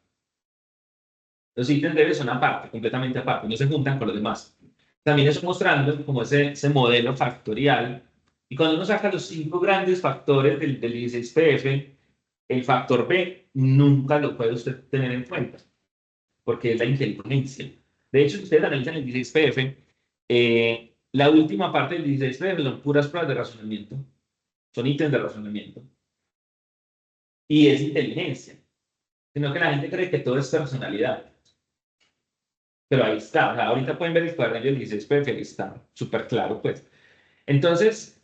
S1: Los ítems de B son aparte, completamente aparte, no se juntan con los demás. También eso mostrando como ese modelo factorial. Y cuando uno saca los 5 grandes factores del 16PF, el factor B nunca lo puede usted tener en cuenta, porque es la inteligencia. De hecho, si ustedes analizan el 16PF, la última parte del 16PF son puras pruebas de razonamiento, son ítems de razonamiento, y es inteligencia, sino que la gente cree que todo es personalidad. Pero ahí está, o sea, ahorita pueden ver el cuaderno del 16PF, ahí está, súper claro, pues. Entonces,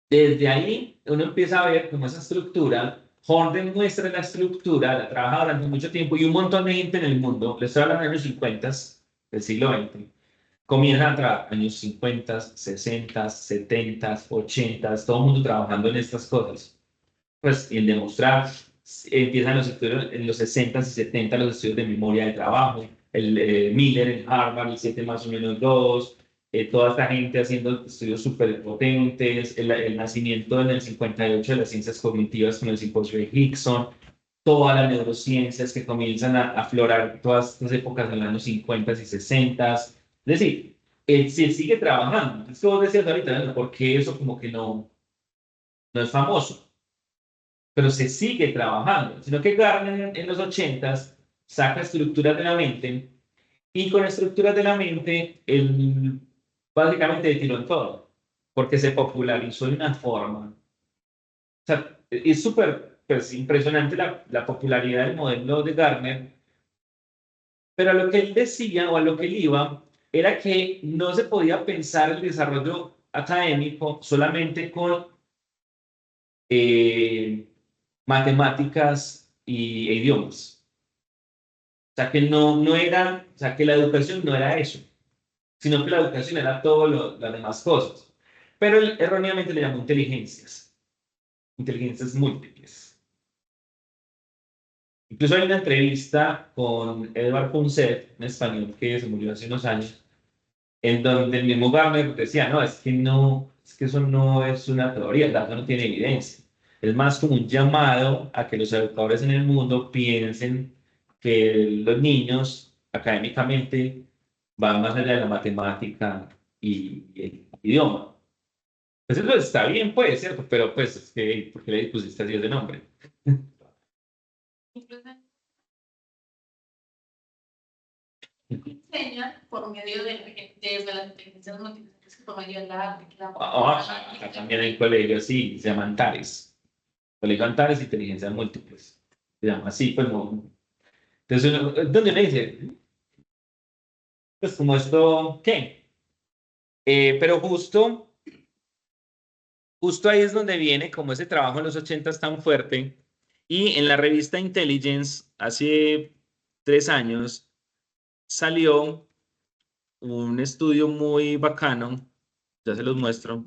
S1: desde ahí uno empieza a ver cómo esa estructura, Horn muestra la estructura, la trabaja durante mucho tiempo y un montón de gente en el mundo, les estoy hablando de los años 50 del siglo XX, comienzan a trabajar años 50, 60, 70, 80, todo el mundo trabajando en estas cosas. Pues en demostrar, empiezan los estudios en los 60 y 70, los estudios de memoria de trabajo, el Miller en Harvard, el 7 más o menos 2, toda esta gente haciendo estudios súper potentes, el nacimiento en el 58 de las ciencias cognitivas con el simposio de Hickson, todas las neurociencias que comienzan a aflorar todas estas épocas en los años 50 y 60. Es decir, se sigue trabajando. Es que vos decías ahorita, ¿no? ¿Por qué eso como que no es famoso? Pero se sigue trabajando, sino que Gardner en los 80s saca estructuras de la mente y con estructuras de la mente él básicamente tiró en todo, porque se popularizó de una forma. O sea, es súper pues, impresionante la popularidad del modelo de Gardner, pero a lo que él decía o a lo que él iba era que no se podía pensar el desarrollo académico solamente con matemáticas e idiomas. O sea, que no era, o sea, que la educación no era eso, sino que la educación era todo las demás cosas. Pero él erróneamente le llamó inteligencias múltiples. Incluso hay una entrevista con Edward Punset, un español que se murió hace unos años, en donde el mismo Gardner decía, no, es que eso no es una teoría, el dato no tiene evidencia. Es más como un llamado a que los educadores en el mundo piensen que los niños académicamente van más allá de la matemática y el idioma. Pues eso está bien, pues, ¿cierto? Pero pues, es que, ¿por qué le pusiste así ese nombre?
S3: Incluso enseña por medio de las inteligencias múltiples, por medio de
S1: Acá también hay colegios, sí, se llaman TARES. Colegio Antares, inteligencias múltiples. Se llama así, pues no. Entonces, ¿dónde me dice? Pues como esto, ¿qué? Pero justo ahí es donde viene como ese trabajo en los 80 tan fuerte. Y en la revista Intelligence, hace 3 años, salió un estudio muy bacano, ya se los muestro.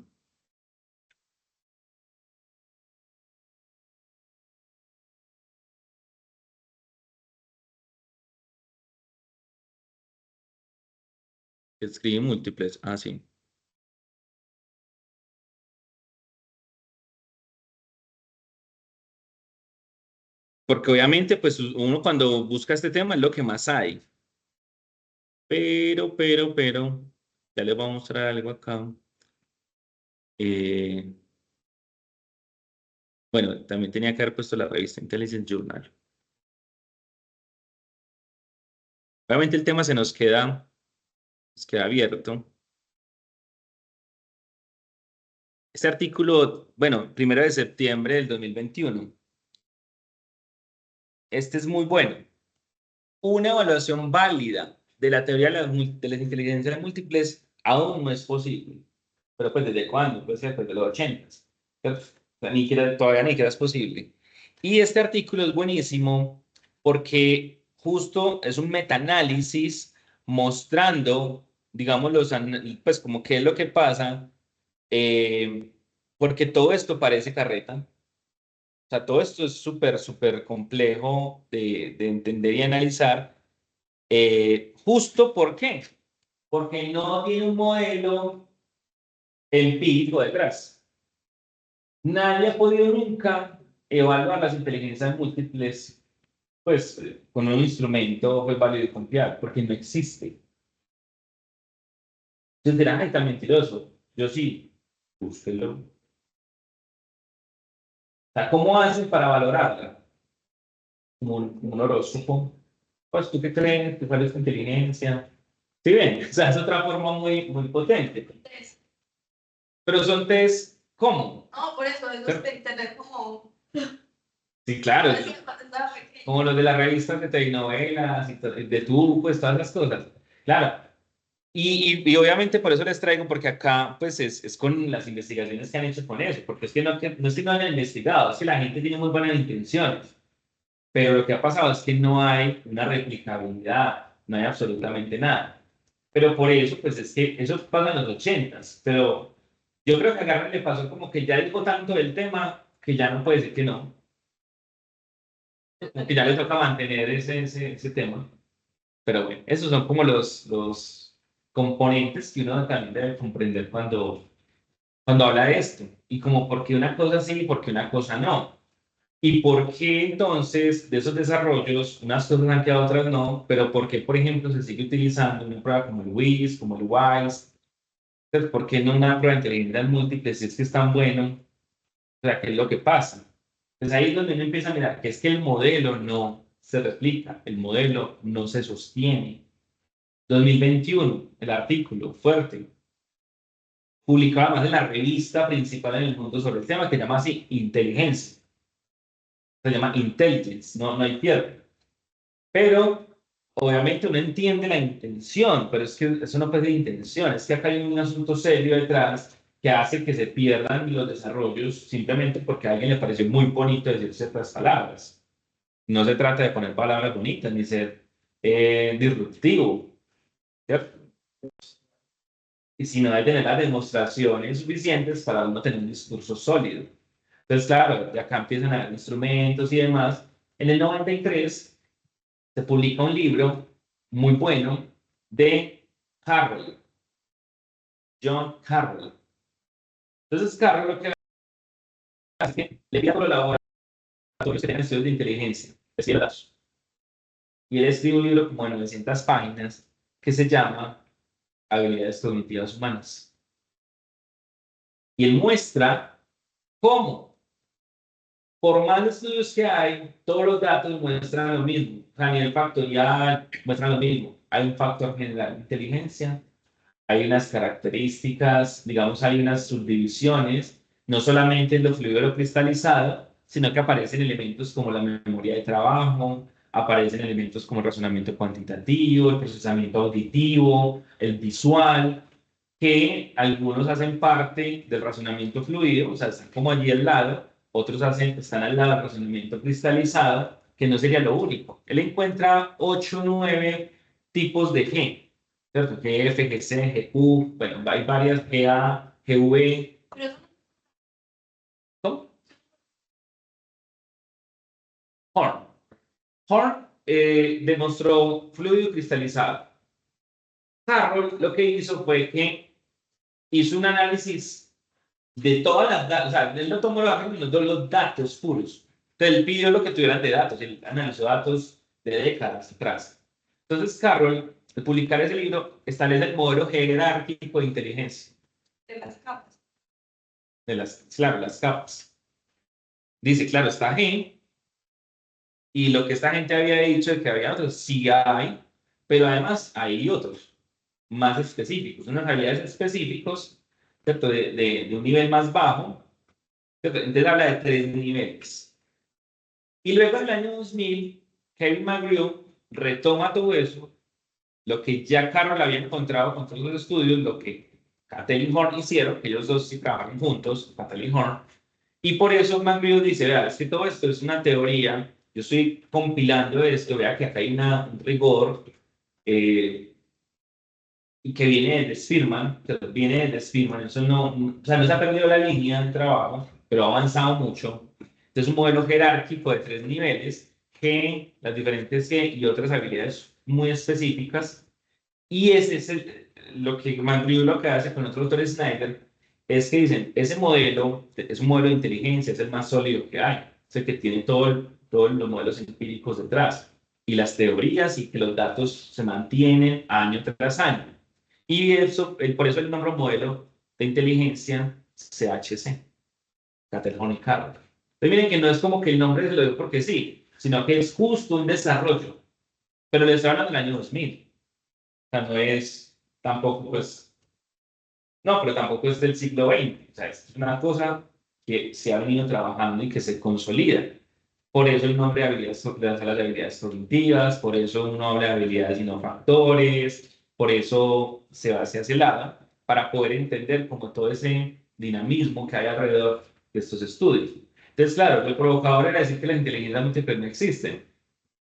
S1: Escribe múltiples, ah, sí. Porque obviamente, pues uno cuando busca este tema es lo que más hay. Pero, ya les voy a mostrar algo acá. Eh, bueno, también tenía que haber puesto la revista Intelligence Journal. Obviamente el tema nos queda abierto. Este artículo, bueno, 1 de septiembre del 2021. Este es muy bueno. Una evaluación válida de la teoría de las inteligencias múltiples aún no es posible. Pero pues ¿desde cuándo? Puede ser desde los 80. Todavía ni siquiera es posible. Y este artículo es buenísimo porque justo es un metaanálisis mostrando, digamos, pues como qué es lo que pasa, eh, porque todo esto parece carreta. O sea, todo esto es súper complejo de entender y analizar. ¿Justo por qué? Porque no tiene un modelo empírico detrás. Nadie ha podido nunca evaluar las inteligencias múltiples, pues, con un instrumento pues, válido y confiable, porque no existe. Entonces dirán, ay, tan mentiroso. Yo sí, búsquelo. O sea, ¿cómo hacen para valorarla? Como un horóscopo. Pues, ¿tú qué crees? ¿Cuál es tu inteligencia? ¿Sí ven? O sea, es otra forma muy potente. Pero son test, ¿cómo?
S3: No, por eso, es de internet como.
S1: Sí, claro.
S3: Parecía cuando estaba pequeña.
S1: Como los de las revistas de telenovelas, de tú, pues todas las cosas. Claro. Y obviamente por eso les traigo, porque acá pues es con las investigaciones que han hecho con eso, porque es que no es que no hayan investigado, es que la gente tiene muy buenas intenciones, pero lo que ha pasado es que no hay una replicabilidad, no hay absolutamente nada. Pero por eso, pues es que eso pasa en los 80s, pero yo creo que a Garner le pasó como que ya dijo tanto del tema que ya no puede decir que no, como que ya le toca mantener ese tema. Pero bueno, esos son como los componentes que uno también debe comprender cuando habla de esto. Y como por qué una cosa sí y por qué una cosa no. Y por qué entonces de esos desarrollos unas cosas han quedado, otras no. Pero por qué, por ejemplo, se sigue utilizando una prueba como el WIS, como el WISE. Entonces, ¿por qué no una prueba de inteligencia múltiple si es que es tan bueno? O sea, ¿qué es lo que pasa? Entonces ahí es donde uno empieza a mirar que es que el modelo no se replica, el modelo no se sostiene. 2021, el artículo fuerte, publicado además en la revista principal en el mundo sobre el tema, que se llama así Inteligencia. Se llama Intelligence, no hay pierde. Pero obviamente uno entiende la intención, pero es que eso no puede ser intención, es que acá hay un asunto serio detrás que hace que se pierdan los desarrollos simplemente porque a alguien le pareció muy bonito decir ciertas palabras. No se trata de poner palabras bonitas ni ser disruptivo, ¿cierto? Y sino de tener las demostraciones suficientes para uno tener un discurso sólido. Entonces, claro, de acá empiezan a haber instrumentos y demás En el 93 se publica un libro muy bueno de Carroll, John Carroll. Entonces Carroll lo que hace es que le pide a los laboratorios que tengan estudios de inteligencia, de datos. Y él escribe un libro como de 900 páginas que se llama Habilidades Cognitivas Humanas. Y él muestra cómo, por más estudios que hay, todos los datos muestran lo mismo. A nivel factorial muestran lo mismo. Hay un factor general de inteligencia, hay unas características, digamos, hay unas subdivisiones, no solamente en lo fluido y lo cristalizado, sino que aparecen elementos como la memoria de trabajo, aparecen elementos como el razonamiento cuantitativo, el procesamiento auditivo, el visual, que algunos hacen parte del razonamiento fluido, o sea, están como allí al lado, otros están al lado del razonamiento cristalizado, que no sería lo único. Él encuentra 8 o 9 tipos de G, ¿cierto? GF, GC, GQ, bueno, hay varias, GA, GV. ¿Cómo? Horn. Horn demostró fluido cristalizado. Carroll lo que hizo fue que hizo un análisis de todas las datos, o sea, él no tomó los datos puros. Entonces, él pidió lo que tuvieran de datos, él analizó datos de décadas atrás. Entonces, Carroll, al publicar ese libro, establece el modelo jerárquico de inteligencia.
S3: De las capas.
S1: Claro, las capas. Dice, claro, está G, y lo que esta gente había dicho de que había otros, sí hay, pero además hay otros más específicos, unas habilidades específicos, ¿cierto? De un nivel más bajo, ¿cierto? Entonces habla de 3 niveles. Y luego en el año 2000, Kevin McGrew retoma todo eso, lo que ya Carroll había encontrado con todos los estudios, lo que Cattell y Horn hicieron, que ellos dos sí trabajaron juntos, Cattell y Horn, y por eso McGrew dice, vea, es que todo esto es una teoría, yo estoy compilando esto, vea que acá hay un rigor y que viene de Spearman, eso no, o sea, no se ha perdido la línea de trabajo, pero ha avanzado mucho. Entonces, un modelo jerárquico de 3 niveles, G, las diferentes G y otras habilidades muy específicas. Y ese es lo que McGrew lo que hace con otro autor Snyder, es que dicen, ese modelo es un modelo de inteligencia, es el más sólido que hay, es el que tiene todos los modelos empíricos detrás, y las teorías y que los datos se mantienen año tras año. Y eso, por eso el nombre modelo de inteligencia CHC, Cattell y Carroll. Entonces miren que no es como que el nombre se lo dio porque sí, sino que es justo un desarrollo, pero les estoy hablando del año 2000. O sea, no es tampoco, pues, no, pero tampoco es del siglo XX. O sea, es una cosa que se ha venido trabajando y que se consolida. Por eso el nombre de habilidades, de las habilidades cognitivas, por eso uno habla de habilidades y no factores, por eso se va hacia ese lado, para poder entender como todo ese dinamismo que hay alrededor de estos estudios. Entonces, claro, el provocador era decir que las inteligencias múltiples no existen,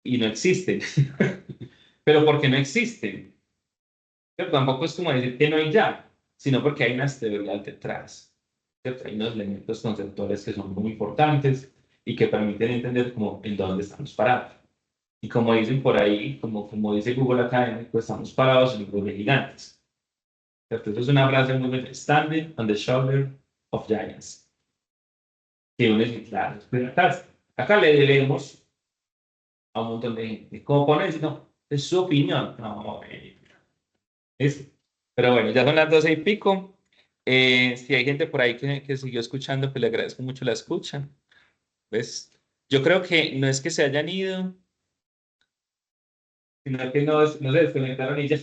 S1: y no existen. Pero ¿por qué no existen? Pero tampoco es como decir que no hay ya, sino porque hay unas teorías detrás, ¿cierto? Hay unos elementos conceptuales que son muy importantes y que permiten entender como en dónde estamos parados. Y como dicen por ahí, como dice Google Academy, pues estamos parados en grupos de gigantes. ¿Cierto? Eso es una frase muy buena, standing on the shoulder of giants. Que uno dice, claro, pero acá le debemos a un montón de gente. Como ponen, no, es su opinión. No, es, pero bueno, ya son las 12 y pico. Si hay gente por ahí que siguió escuchando, pues le agradezco mucho la escucha. ¿Ves? Yo creo que no es que se hayan ido, sino que no se desconectaron y ya.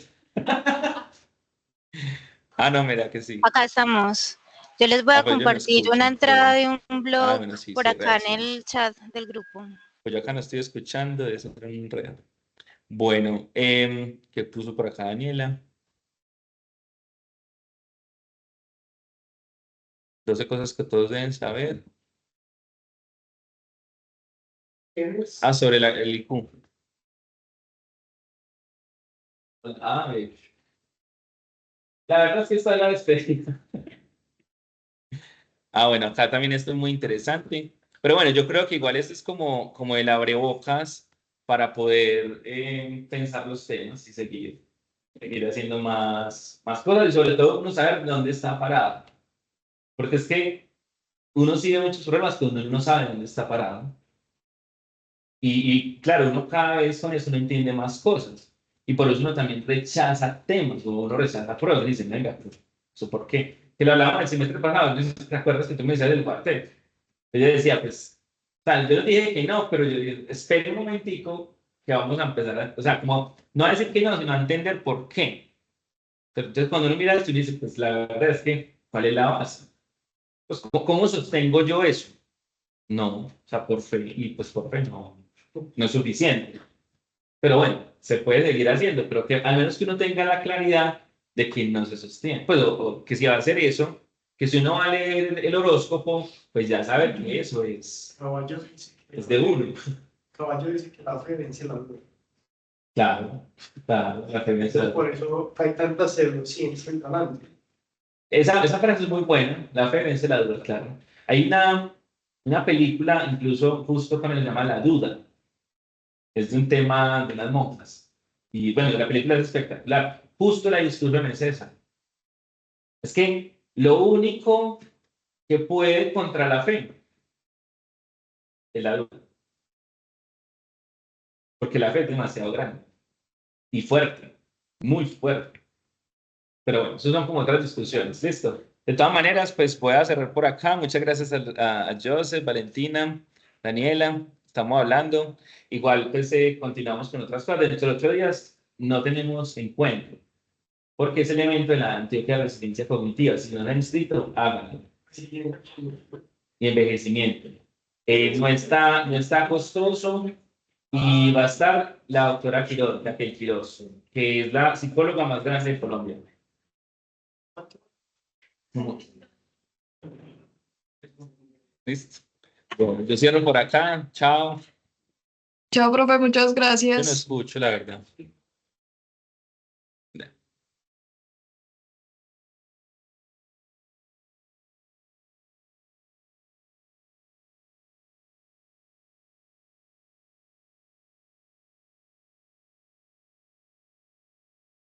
S1: Ah, no, mira que sí.
S4: Acá estamos. Yo les voy
S1: Ah,
S4: a
S1: pues yo no
S4: compartir una
S1: escucho.
S4: entrada de un
S1: Ah,
S4: blog
S1: bueno, sí,
S4: por
S1: sí,
S4: acá en
S1: reacción.
S4: el chat del grupo.
S1: Pues yo acá no estoy escuchando, eso es un enredo. Bueno, ¿qué puso por acá Daniela? 12 cosas que todos deben saber. Ah, sobre el IQ. Ah, la verdad es que esta es la despedida. Ah, bueno, acá también esto es muy interesante. Pero bueno, yo creo que igual este es como el abrebocas para poder pensar los temas y seguir haciendo más cosas y sobre todo uno saber dónde está parado. Porque es que uno sí ve muchos problemas cuando uno no sabe dónde está parado. Y claro, uno cada vez con eso no entiende más cosas. Y por eso uno también rechaza temas, o uno rechaza pruebas. Y dice, venga, pues, ¿eso por qué? Que lo hablábamos el semestre pasado, no sé si te acuerdas que tú me decías del cuarteto. Yo decía, pues, tal, yo le dije que no, pero yo dije, espere un momentico que vamos a empezar a, o sea, como, no a decir que no, sino a entender por qué. Pero entonces, cuando uno mira esto y dice, pues, la verdad es que, ¿cuál es la base? Pues, ¿cómo sostengo yo eso? No, o sea, por fe, y pues por fe no es suficiente. Pero bueno, se puede seguir haciendo, pero que al menos que uno tenga la claridad de que no se sostiene. Pues, o que si va a hacer eso, que si uno va a leer el horóscopo, pues ya sabe que eso
S2: Caballo dice
S1: es de uno.
S2: Caballo dice que la fe vence la duda.
S1: Claro, claro, la fe vence la
S2: Por
S1: duda.
S2: eso hay tanta pseudociencia en adelante.
S1: Esa frase es muy buena, la fe vence la duda, claro. Hay una película, incluso justo con el que se llama La Duda, es de un tema de unas monjas. Y bueno, la película es espectacular. Justo la discusión es esa. Es que lo único que puede contra la fe es la duda, porque la fe es demasiado grande y fuerte, muy fuerte. Pero bueno, eso son como otras discusiones. Listo. De todas maneras, pues voy a cerrar por acá. Muchas gracias a Joseph, Valentina, Daniela. Estamos hablando. Igual, pues continuamos con otras cosas. Dentro de 8 días no tenemos encuentro, porque es el evento de la Antioquia de Resiliencia Cognitiva. Si no lo han inscrito, háganlo. Y envejecimiento. No está costoso y va a estar la doctora Quiroz, Raquel Quiroz, que es la psicóloga más grande de Colombia. Listo. Bueno, yo cierro por acá. Chao.
S5: Chao, profe, muchas
S1: Yo no
S5: gracias.
S1: escucho, la verdad.